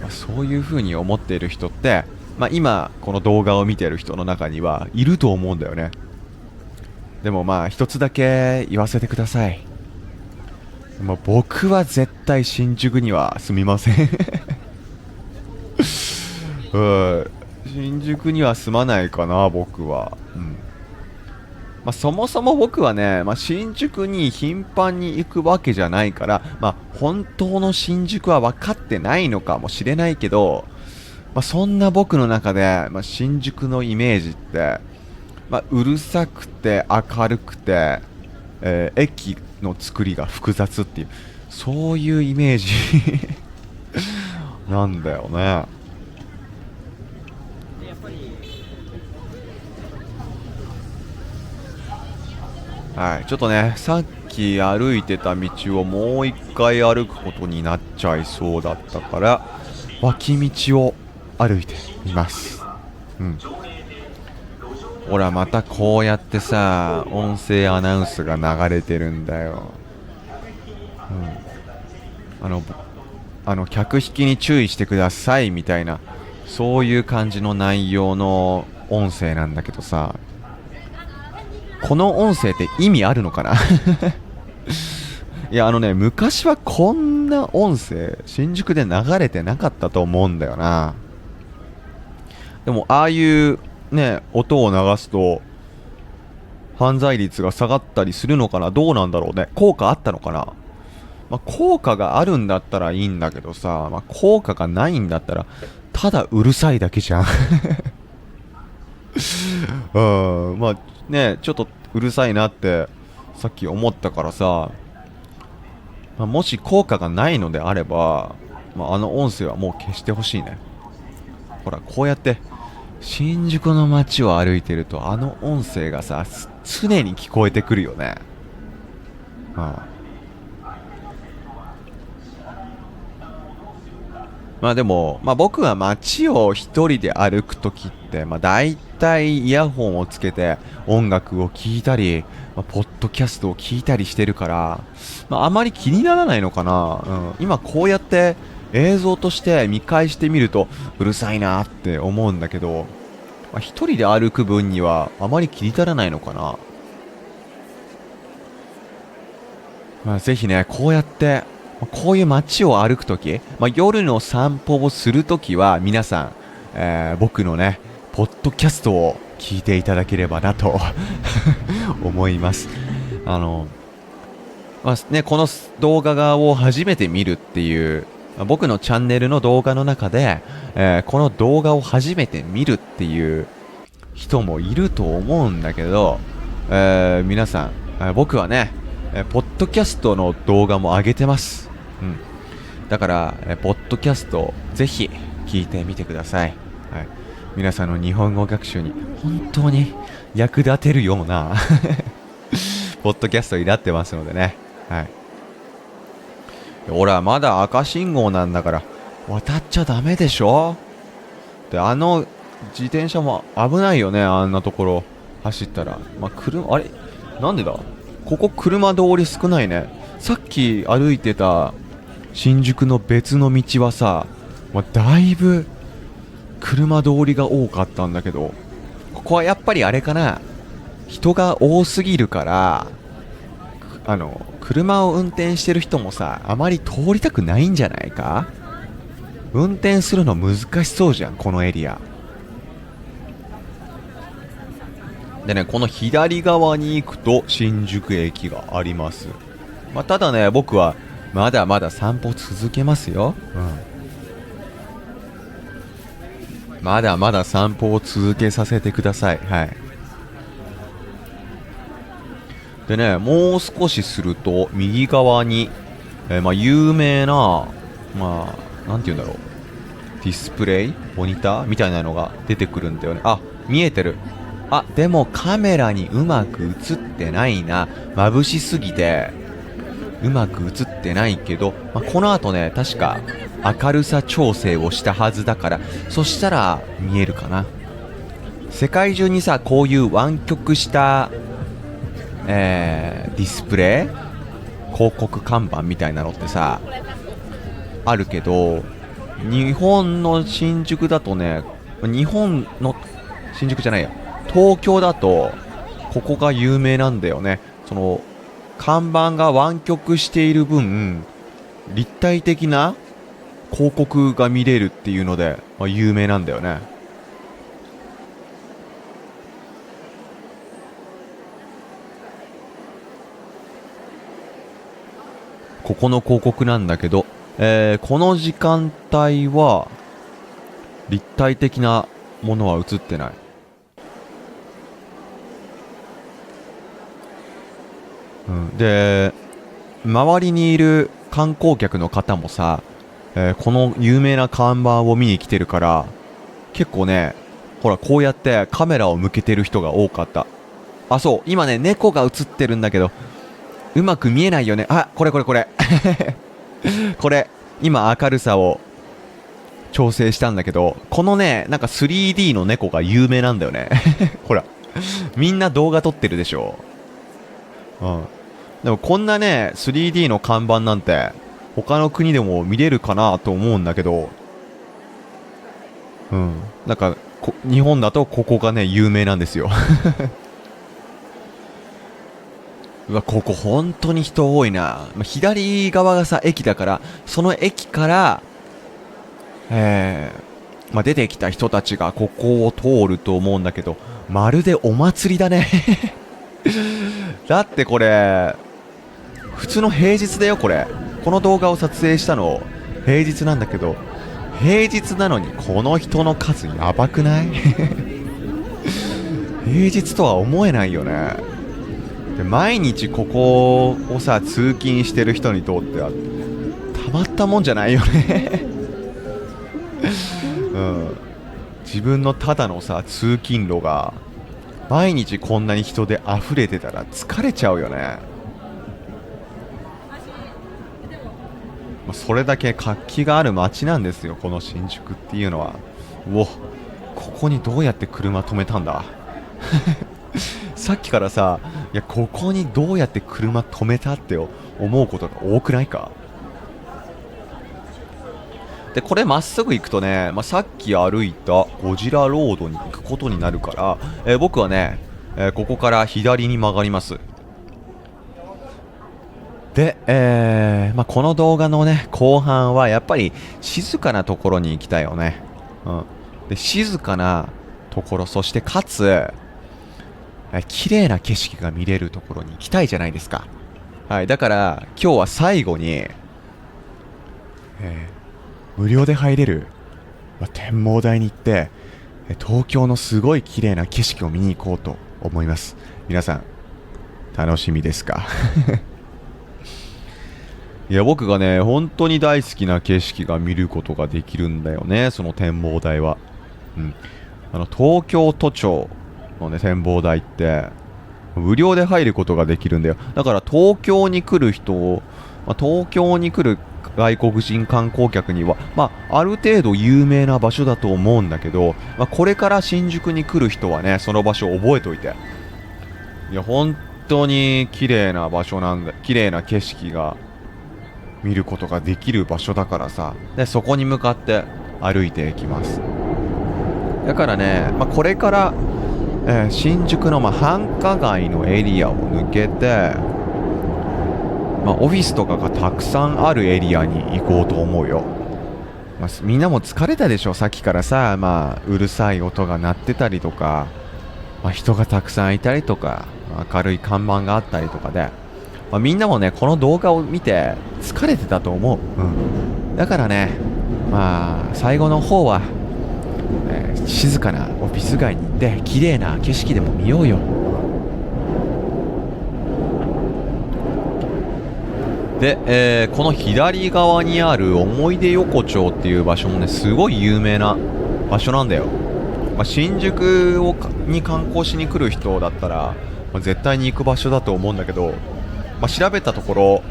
そういう風に思っている人って、今この動画を見ている人の中にはいると思うんだよね。でも一つだけ言わせてください。僕は絶対新宿には住みません。新宿には住まないかな、僕は。そもそも僕はね、新宿に頻繁に行くわけじゃないから、本当の新宿は分かってないのかもしれないけど、そんな僕の中で、新宿のイメージって、うるさくて明るくて、駅の作りが複雑っていう、そういうイメージなんだよね。はい、ちょっとね、さっき歩いてた道をもう一回歩くことになっちゃいそうだったから、脇道を歩いてみます。ほら、またこうやってさ、音声アナウンスが流れてるんだよ。客引きに注意してくださいみたいな、そういう感じの内容の音声なんだけどさ、この音声って意味あるのかな？いや、昔はこんな音声新宿で流れてなかったと思うんだよな。でもああいうね、音を流すと犯罪率が下がったりするのかな。どうなんだろうね。効果あったのかな。効果があるんだったらいいんだけどさ、効果がないんだったらただうるさいだけじゃん。ね、ちょっとうるさいなってさっき思ったからさ、もし効果がないのであれば、あの音声はもう消してほしいね。ほら、こうやって新宿の街を歩いてるとあの音声がさ、常に聞こえてくるよね。でも、僕は街を一人で歩くときっ、だいたいイヤホンをつけて音楽を聴いたり、ポッドキャストを聞いたりしてるから、あまり気にならないのかな。今こうやって映像として見返してみるとうるさいなって思うんだけど、一人で歩く分にはあまり気にならないのかな。ぜひね、こうやってこういう街を歩くとき、夜の散歩をするときは皆さん、僕のねポッドキャストを聞いていただければなと思います。この動画を初めて見るっていう、僕のチャンネルの動画の中で、この動画を初めて見るっていう人もいると思うんだけど、皆さん、僕はね、ポッドキャストの動画も上げてます。だから、ポッドキャストぜひ聞いてみてください。皆さんの日本語学習に本当に役立てるようなポッドキャストになってますのでね。俺はまだ赤信号なんだから渡っちゃダメでしょ。で、自転車も危ないよね、あんなところ走ったら。あれなんでだ、ここ車通り少ないね。さっき歩いてた新宿の別の道はさ、だいぶ車通りが多かったんだけど、ここはやっぱりあれかな、人が多すぎるから、車を運転してる人もさ、あまり通りたくないんじゃないか。運転するの難しそうじゃん、このエリアでね。この左側に行くと新宿駅があります。ただね、僕はまだまだ散歩続けますよ。まだまだ散歩を続けさせてください。でね、もう少しすると右側に、有名な、なんて言うんだろう、ディスプレイモニターみたいなのが出てくるんだよね。見えてる。でもカメラにうまく映ってないな。眩しすぎてうまく映ってないけど、この後ね、確か明るさ調整をしたはずだから、そしたら見えるかな。世界中にさ、こういう湾曲したディスプレイ広告看板みたいなのってさあるけど、日本の新宿だとね、日本の新宿じゃないや、東京だとここが有名なんだよね。その看板が湾曲している分、立体的な広告が見れるっていうので、有名なんだよね。ここの広告なんだけど、この時間帯は立体的なものは映ってない。で、周りにいる観光客の方もさ、この有名な看板を見に来てるから、結構ね、ほらこうやってカメラを向けてる人が多かった。そう、今ね、猫が映ってるんだけどうまく見えないよね。これこれこれ今明るさを調整したんだけど、このね、なんか 3D の猫が有名なんだよねほら、みんな動画撮ってるでしょ。でもこんなね 3D の看板なんて他の国でも見れるかなと思うんだけど、なんか日本だとここがね有名なんですよここ本当に人多いな。左側がさ駅だから、その駅から出てきた人たちがここを通ると思うんだけど、まるでお祭りだねだってこれ普通の平日だよ。この動画を撮影したの平日なんだけど、平日なのにこの人の数やばくない平日とは思えないよね。で、毎日ここをさ通勤してる人にとってはたまったもんじゃないよね自分のただのさ通勤路が毎日こんなに人で溢れてたら疲れちゃうよね。それだけ活気がある街なんですよ、この新宿っていうのは。ここにどうやって車止めたんださっきからさ、いや、ここにどうやって車止めたって思うことが多くないか。で、これまっすぐ行くとね、さっき歩いたゴジラロードに行くことになるから、僕はね、ここから左に曲がります。で、この動画のね、後半はやっぱり静かなところに行きたいよね。で、静かなところ、そしてかつ、綺麗な景色が見れるところに行きたいじゃないですか。はい、だから今日は最後に、無料で入れる、展望台に行って、東京のすごい綺麗な景色を見に行こうと思います。皆さん、楽しみですかいや、僕がね、本当に大好きな景色が見ることができるんだよね、その展望台は。東京都庁のね、展望台って、無料で入ることができるんだよ。だから東京に来る人を、東京に来る外国人観光客には、ある程度有名な場所だと思うんだけど、これから新宿に来る人はね、その場所を覚えておいて。いや、本当に綺麗な場所なんだ。綺麗な景色が見ることができる場所だからさ。で、そこに向かって歩いていきます。だからね、これから、新宿の繁華街のエリアを抜けて、オフィスとかがたくさんあるエリアに行こうと思うよ。みんなも疲れたでしょ、さっきからさ、うるさい音が鳴ってたりとか、人がたくさんいたりとか、明るい看板があったりとかで、みんなもね、この動画を見て疲れてたと思う。だからね、最後の方は、静かなオフィス街に行って綺麗な景色でも見ようよ。で、この左側にある思い出横丁っていう場所もね、すごい有名な場所なんだよ。新宿に観光しに来る人だったら、絶対に行く場所だと思うんだけど、調べたところ、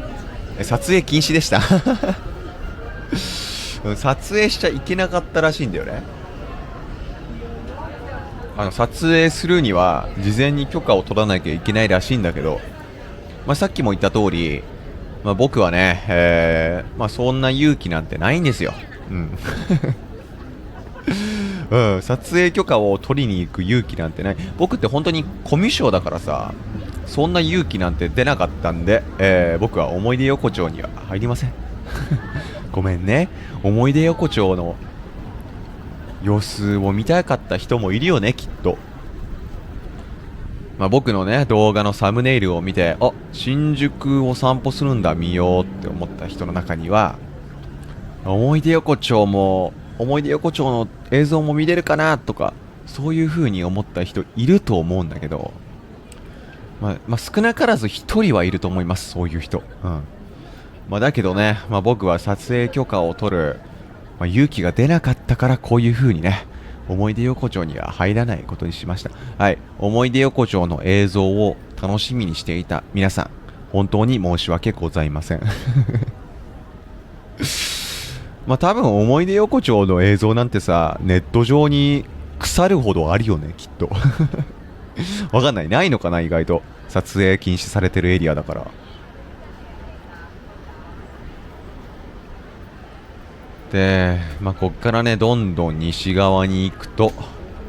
撮影禁止でした撮影しちゃいけなかったらしいんだよね。撮影するには事前に許可を取らなきゃいけないらしいんだけど、さっきも言った通り、僕はね、そんな勇気なんてないんですよ。撮影許可を取りに行く勇気なんてない。僕って本当にコミュ障だからさ、そんな勇気なんて出なかったんで、僕は思い出横丁には入りませんごめんね。思い出横丁の様子を見たかった人もいるよね、きっと。僕のね、動画のサムネイルを見て、新宿を散歩するんだ、見ようって思った人の中には、思い出横丁の映像も見れるかなとか、そういう風に思った人いると思うんだけど、少なからず一人はいると思います、そういう人。だけどね、僕は撮影許可を取る、勇気が出なかったから、こういう風にね、思い出横丁には入らないことにしました。はい、思い出横丁の映像を楽しみにしていた皆さん、本当に申し訳ございません多分思い出横丁の映像なんてさ、ネット上に腐るほどあるよね、きっとわかんない、ないのかな、意外と撮影禁止されてるエリアだから。で、こっからね、どんどん西側に行くと、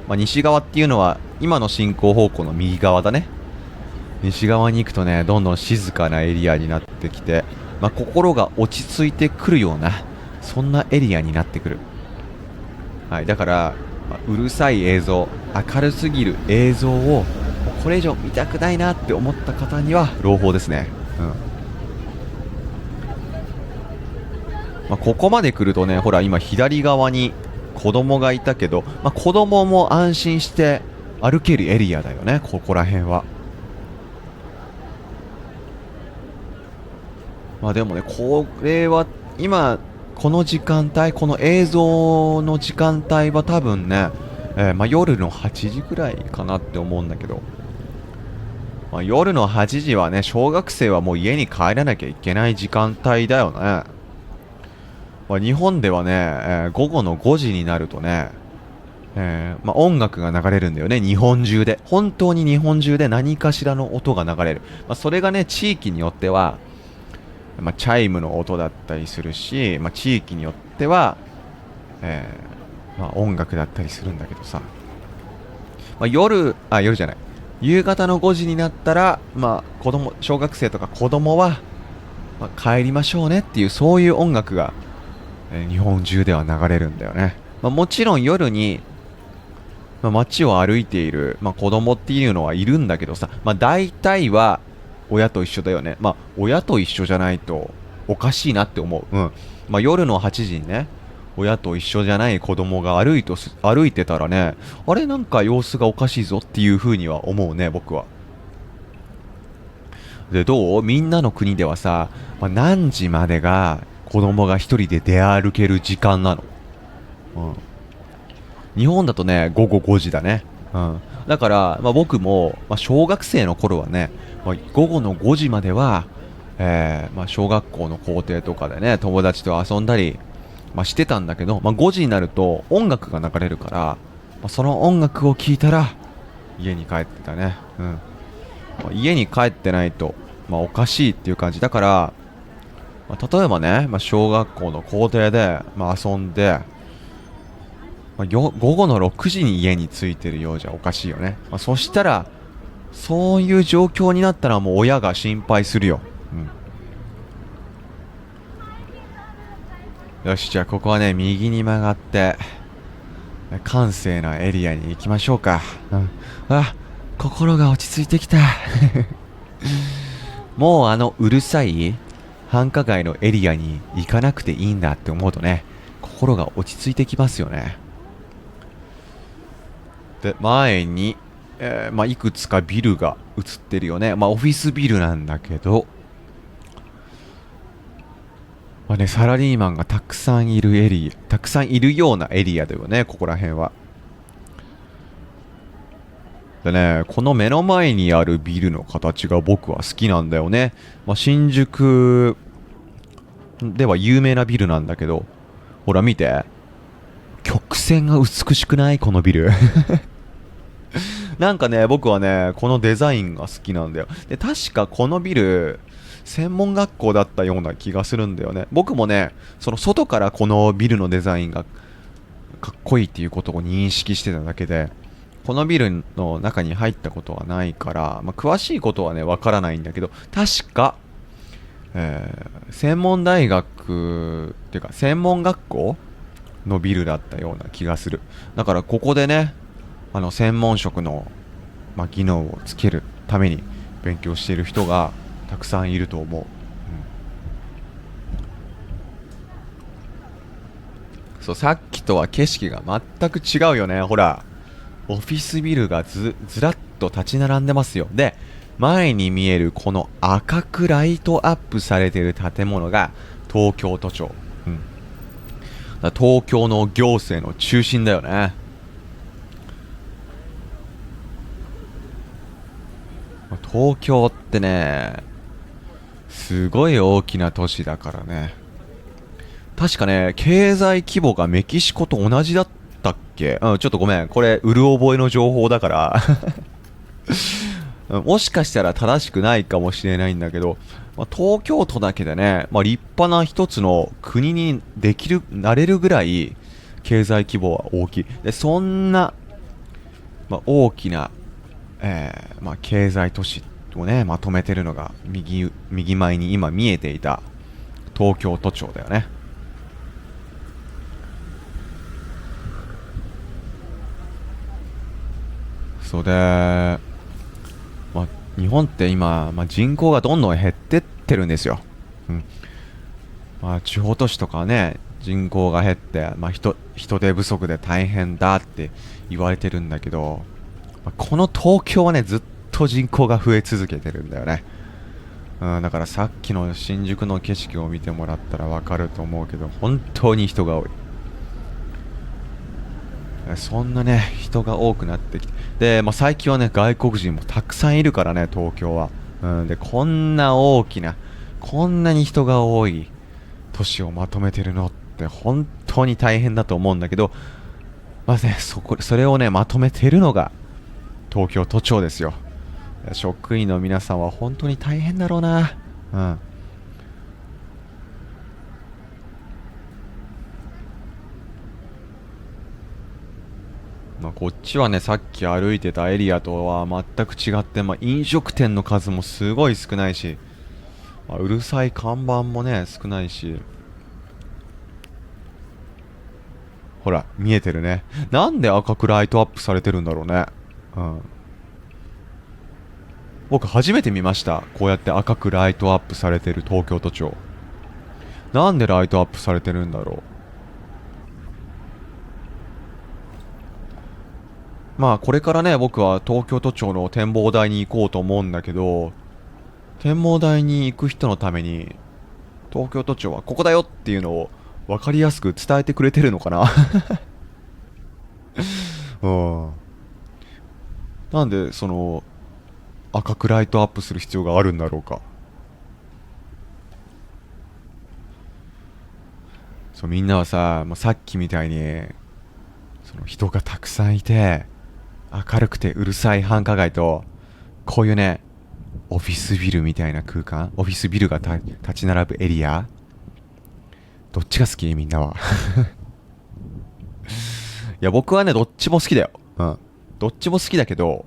西側っていうのは今の進行方向の右側だね。西側に行くとね、どんどん静かなエリアになってきて、心が落ち着いてくるような、そんなエリアになってくる。はい、だから、うるさい映像、明るすぎる映像をこれ以上見たくないなって思った方には朗報ですね。ここまで来るとね、ほら今左側に子供がいたけど、子供も安心して歩けるエリアだよね、ここら辺は。でもね、これは今この時間帯、この映像の時間帯は多分ね、夜の8時くらいかなって思うんだけど、夜の8時はね、小学生はもう家に帰らなきゃいけない時間帯だよね。日本ではね、午後の5時になるとね、音楽が流れるんだよね。日本中で。本当に日本中で何かしらの音が流れる。それがね、地域によっては、チャイムの音だったりするし、地域によっては、音楽だったりするんだけどさ。夜じゃない。夕方の5時になったら、小学生とか子供は、帰りましょうねっていう、そういう音楽が、日本中では流れるんだよね。もちろん夜に、街を歩いている、子供っていうのはいるんだけどさ、大体は親と一緒だよね。親と一緒じゃないとおかしいなって思う。うん。夜の8時にね、親と一緒じゃない子供が歩いてたらね、あれなんか様子がおかしいぞっていう風には思うね、僕は。で、どうみんなの国ではさ、何時までが子供が一人で出歩ける時間なの？うん。日本だとね、午後5時だね。うん。だから、僕も、小学生の頃はね、午後の5時までは、小学校の校庭とかでね、友達と遊んだり、してたんだけど、5時になると音楽が流れるから、その音楽を聴いたら、家に帰ってたね。うん。家に帰ってないと、おかしいっていう感じ。だから、例えばね、小学校の校庭で、遊んで、午後の6時に家に着いてるようじゃおかしいよね。そしたら、そういう状況になったらもう親が心配するよ。うん。よし、じゃあここはね、右に曲がって、閑静なエリアに行きましょうか。うん。心が落ち着いてきた。もううるさい繁華街のエリアに行かなくていいんだって思うとね、心が落ち着いてきますよね。で、前に、いくつかビルが映ってるよね。オフィスビルなんだけど、サラリーマンがたくさんいるようなエリアだよね、ここら辺は。でね、この目の前にあるビルの形が僕は好きなんだよね。新宿では有名なビルなんだけど、ほら見て。曲線が美しくないこのビル。なんかね、僕はね、このデザインが好きなんだよ。で、確かこのビル、専門学校だったような気がするんだよね。僕もね、その外からこのビルのデザインがかっこいいっていうことを認識してただけで、このビルの中に入ったことはないから、詳しいことはね、わからないんだけど、確か、専門大学っていうか、専門学校のビルだったような気がする。だからここでね、専門職の、技能をつけるために勉強している人がたくさんいると思う。そう、さっきとは景色が全く違うよね。ほら、オフィスビルがずらっと立ち並んでますよ。で、前に見えるこの赤くライトアップされている建物が東京都庁。東京の行政の中心だよね。東京ってね、すごい大きな都市だからね。確かね、経済規模がメキシコと同じだったっけ？ちょっとごめん。これ、うる覚えの情報だからもしかしたら正しくないかもしれないんだけど、東京都だけでね、立派な一つの国になれるぐらい、経済規模は大きい。で、そんな、大きな、経済都市をね、まとめてるのが、右前に今見えていた、東京都庁だよね。そうで、日本って今、人口がどんどん減ってってるんですよ。地方都市とかはね、人口が減って、人手不足で大変だって言われてるんだけど、この東京はね、ずっと人口が増え続けてるんだよね。だからさっきの新宿の景色を見てもらったらわかると思うけど、本当に人が多い。そんなね、人が多くなってきて。で、最近はね、外国人もたくさんいるからね、東京は。で、こんな大きな、こんなに人が多い都市をまとめてるのって本当に大変だと思うんだけど、まあね、それをね、まとめてるのが東京都庁ですよ。職員の皆さんは本当に大変だろうな。うん。まあ、こっちはね、さっき歩いてたエリアとは全く違って、まあ、飲食店の数もすごい少ないし、まあ、うるさい看板もね、少ないし、ほら、見えてるね。なんで赤くライトアップされてるんだろうね。うん。僕初めて見ました。こうやって赤くライトアップされてる東京都庁。なんでライトアップされてるんだろう。まあこれからね、僕は東京都庁の展望台に行こうと思うんだけど、展望台に行く人のために、東京都庁はここだよっていうのを分かりやすく伝えてくれてるのかな。うん。なんで、赤くライトアップする必要があるんだろうか。そう、みんなはさ、さっきみたいに、人がたくさんいて、明るくてうるさい繁華街と、こういうね、オフィスビルみたいな空間、オフィスビルが立ち並ぶエリア、どっちが好きみんなは。いや、僕はね、どっちも好きだよ。うん。どっちも好きだけど、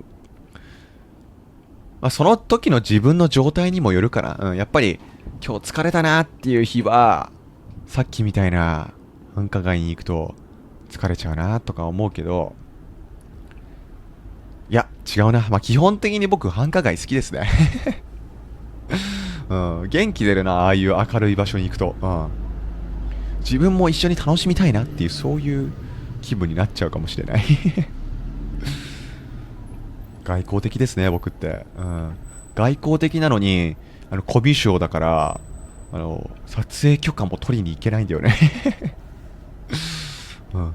その時の自分の状態にもよるから、うん、やっぱり、今日疲れたなっていう日は、さっきみたいな繁華街に行くと疲れちゃうなとか思うけど、いや、違うな。基本的に僕繁華街好きですね。うん、元気出るな、ああいう明るい場所に行くと。うん。自分も一緒に楽しみたいなっていう、そういう気分になっちゃうかもしれない。外交的ですね、僕って。うん。外交的なのに、コミュ障だから、撮影許可も取りに行けないんだよね。うん。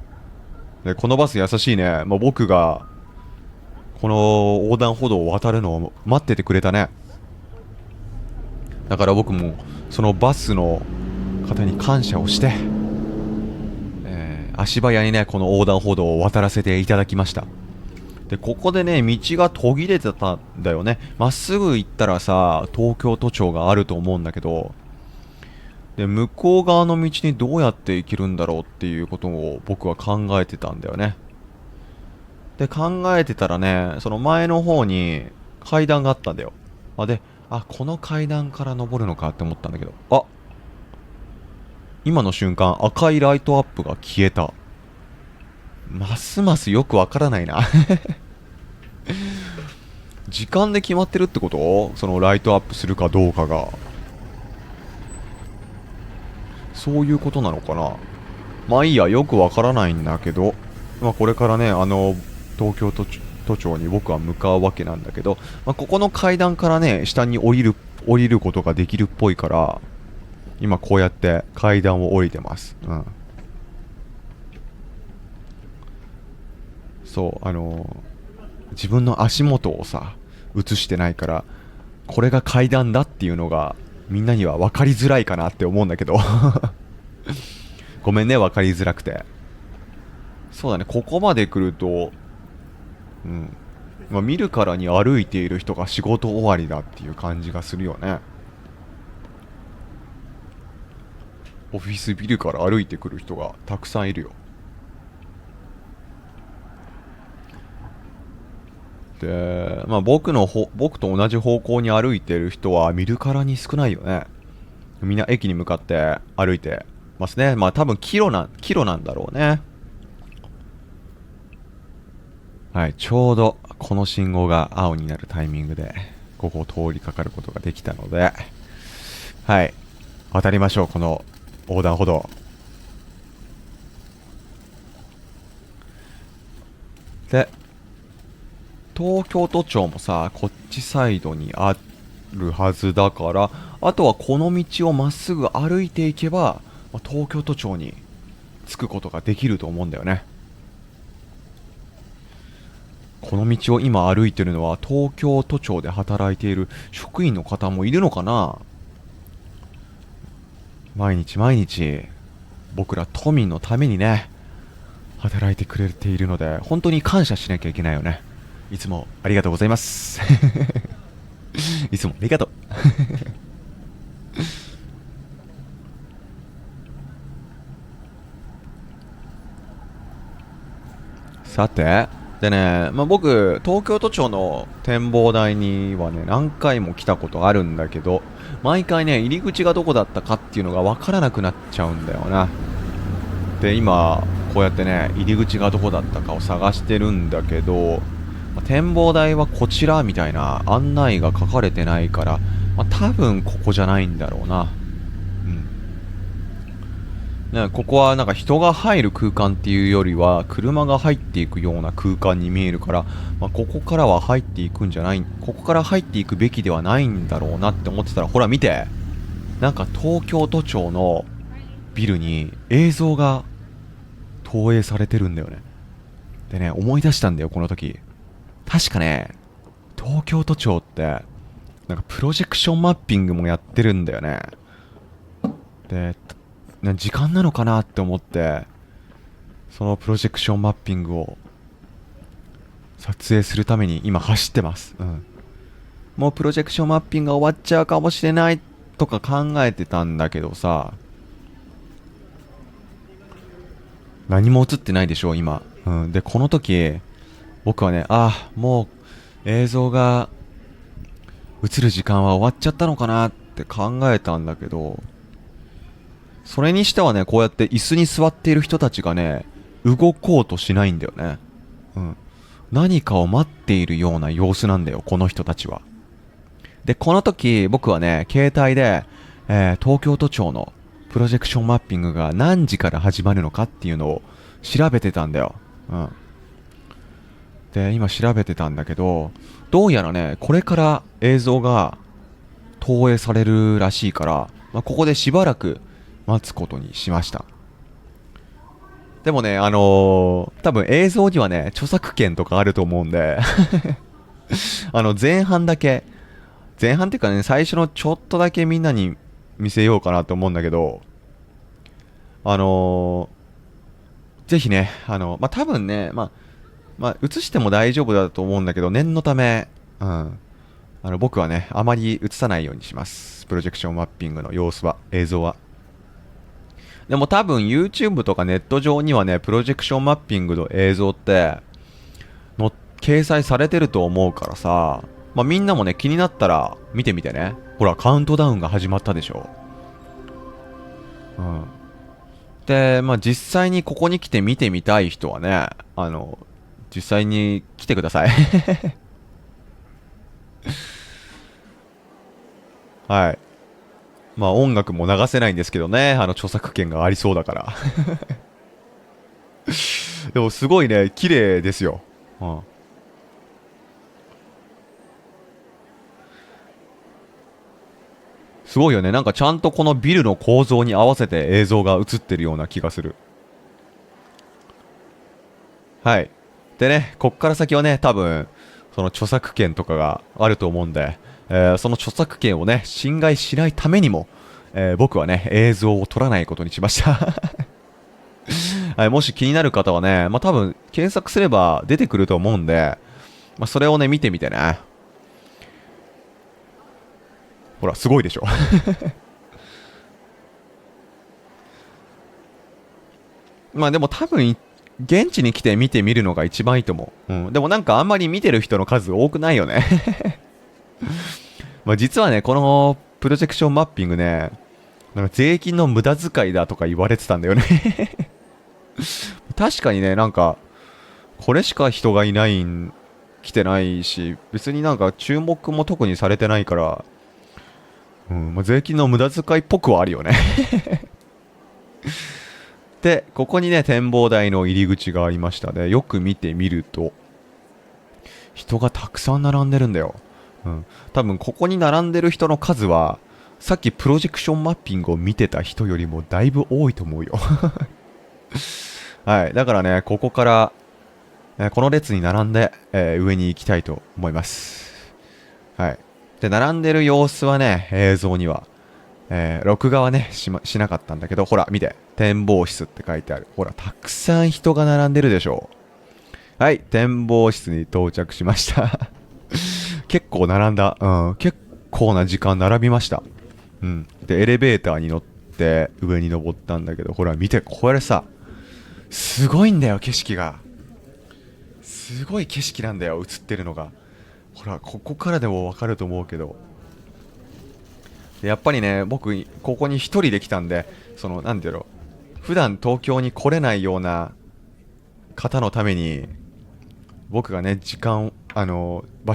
で、このバス優しいね。僕が、この横断歩道を渡るのを待っててくれたね。だから僕も、そのバスの方に感謝をして、足早にね、この横断歩道を渡らせていただきました。で、ここでね、道が途切れてたんだよね。まっすぐ行ったらさ、東京都庁があると思うんだけど、で、向こう側の道にどうやって行けるんだろうっていうことを僕は考えてたんだよね。で、考えてたらね、その前の方に階段があったんだよ。この階段から登るのかって思ったんだけど、今の瞬間赤いライトアップが消えた。ますますよくわからないな。時間で決まってるってこと？そのライトアップするかどうかが。そういうことなのかな。まあいいや、よくわからないんだけど、これからね、東京都庁に僕は向かうわけなんだけど、ここの階段からね、下に降りることができるっぽいから、今こうやって階段を降りてます。うん。そう、自分の足元をさ、映してないから、これが階段だっていうのが、みんなには分かりづらいかなって思うんだけど。ごめんね、分かりづらくて。そうだね、ここまで来ると、うん。見るからに歩いている人が仕事終わりだっていう感じがするよね。オフィスビルから歩いてくる人がたくさんいるよ。で、僕と同じ方向に歩いてる人は見るからに少ないよね。みんな駅に向かって歩いてますね。多分キロなんだろうね。はい、ちょうどこの信号が青になるタイミングで、ここを通りかかることができたので、はい、渡りましょう、この横断歩道。で、東京都庁もさ、こっちサイドにあるはずだから、あとはこの道をまっすぐ歩いていけば、東京都庁に着くことができると思うんだよね。この道を今歩いてるのは東京都庁で働いている職員の方もいるのかな。毎日毎日僕ら都民のためにね、働いてくれているので、本当に感謝しなきゃいけないよね。いつもありがとうございます。いつもありがとう。さて、でね、僕、東京都庁の展望台にはね、何回も来たことあるんだけど、毎回ね、入り口がどこだったかっていうのがわからなくなっちゃうんだよな。で、今、こうやってね、入り口がどこだったかを探してるんだけど、展望台はこちらみたいな案内が書かれてないから、多分ここじゃないんだろうな。ね、ここはなんか人が入る空間っていうよりは車が入っていくような空間に見えるから、ここからは入っていくんじゃない、ここから入っていくべきではないんだろうなって思ってたら、ほら見て、なんか東京都庁のビルに映像が投影されてるんだよね。でね、思い出したんだよ、この時。確かね、東京都庁ってなんかプロジェクションマッピングもやってるんだよね。で、時間なのかなって思って、そのプロジェクションマッピングを撮影するために今走ってます。もうプロジェクションマッピングが終わっちゃうかもしれないとか考えてたんだけどさ、何も映ってないでしょ今。でこの時僕はね、もう映像が映る時間は終わっちゃったのかなって考えたんだけど、それにしてはね、こうやって椅子に座っている人たちがね、動こうとしないんだよね。何かを待っているような様子なんだよ、この人たちは。で、この時、僕はね、携帯で、東京都庁のプロジェクションマッピングが何時から始まるのかっていうのを調べてたんだよ。で、今調べてたんだけど、どうやらね、これから映像が投影されるらしいから、ここでしばらく待つことにしました。でもね、多分映像にはね、著作権とかあると思うんで前半だけ、前半っていうかね、最初のちょっとだけみんなに見せようかなと思うんだけど、ぜひね、多分ね、映しても大丈夫だと思うんだけど、念のため、僕はね、あまり映さないようにします。プロジェクションマッピングの様子は、映像は。でも多分 YouTube とかネット上にはね、プロジェクションマッピングの映像って掲載されてると思うからさ、みんなもね、気になったら見てみてね。ほら、カウントダウンが始まったでしょ。で、実際にここに来て見てみたい人はね、実際に来てください。はい。音楽も流せないんですけどね、著作権がありそうだから。でもすごいね、綺麗ですよ。すごいよね。なんかちゃんとこのビルの構造に合わせて映像が映ってるような気がする。はい。でね、こっから先はね、多分、その著作権とかがあると思うんで、その著作権をね、侵害しないためにも、僕はね、映像を撮らないことにしました。はい、もし気になる方はね、多分、検索すれば出てくると思うんで、それをね、見てみてね。ほら、すごいでしょ。でも多分、現地に来て見てみるのが一番いいと思う。でもなんかあんまり見てる人の数多くないよね。実はね、このプロジェクションマッピングね、なんか税金の無駄遣いだとか言われてたんだよね。確かにね、なんか、これしか人がいない、来てないし、別になんか注目も特にされてないから、税金の無駄遣いっぽくはあるよね。で、ここにね、展望台の入り口がありましたね。よく見てみると、人がたくさん並んでるんだよ。多分ここに並んでる人の数は、さっきプロジェクションマッピングを見てた人よりもだいぶ多いと思うよ。はい。だからね、ここから、この列に並んで、上に行きたいと思います。はい。で、並んでる様子はね、映像には、録画はね、しなかったんだけど、ほら、見て。展望室って書いてある。ほら、たくさん人が並んでるでしょう。はい、展望室に到着しました。結構並んだ。うん、結構な時間並びました。うん。で、エレベーターに乗って上に登ったんだけど、ほら、見て、これさ、すごいんだよ、景色が。すごい景色なんだよ、映ってるのが。ほら、ここからでもわかると思うけど。でやっぱりね、僕、ここに一人で来たんで、なんていうの、普段東京に来れないような方のために、僕がね、場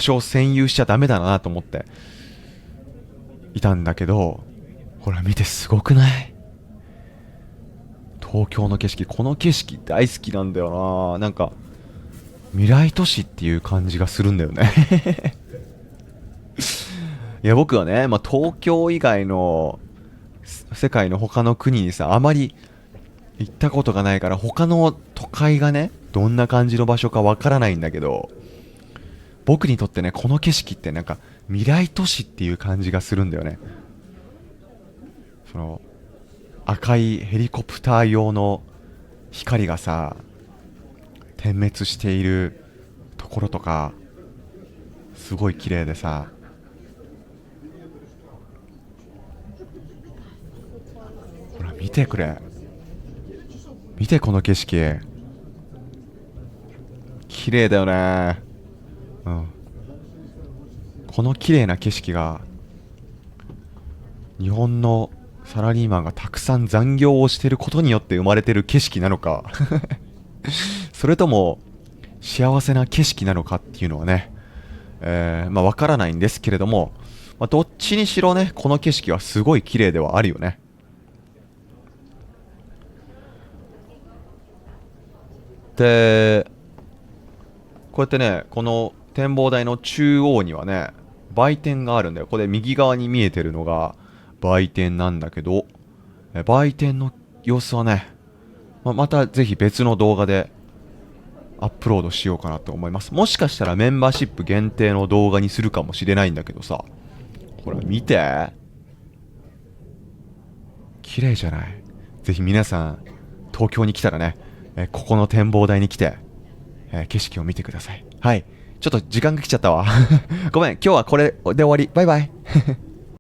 所を占有しちゃダメだなと思っていたんだけど、ほら見て、すごくない？東京の景色、この景色大好きなんだよな。なんか、未来都市っていう感じがするんだよね。いや、僕はね、東京以外の世界の他の国にさ、あまり行ったことがないから、他の都会がね、どんな感じの場所かわからないんだけど、僕にとってね、この景色ってなんか未来都市っていう感じがするんだよね。その赤いヘリコプター用の光がさ、点滅しているところとか、すごい綺麗でさ、ほら見てくれ。見てこの景色。綺麗だよね。うん。この綺麗な景色が日本のサラリーマンがたくさん残業をしていることによって生まれてる景色なのかそれとも幸せな景色なのかっていうのはね、わからないんですけれども、どっちにしろね、この景色はすごい綺麗ではあるよね。で、こうやってね、この展望台の中央にはね、売店があるんだよ。これ右側に見えてるのが売店なんだけど、売店の様子はね、またぜひ別の動画でアップロードしようかなと思います。もしかしたらメンバーシップ限定の動画にするかもしれないんだけどさ、ほら見て、綺麗じゃない？ぜひ皆さん東京に来たらね、ここの展望台に来て、景色を見てください。はい、ちょっと時間が来ちゃったわ。ごめん、今日はこれで終わり。バイバイ。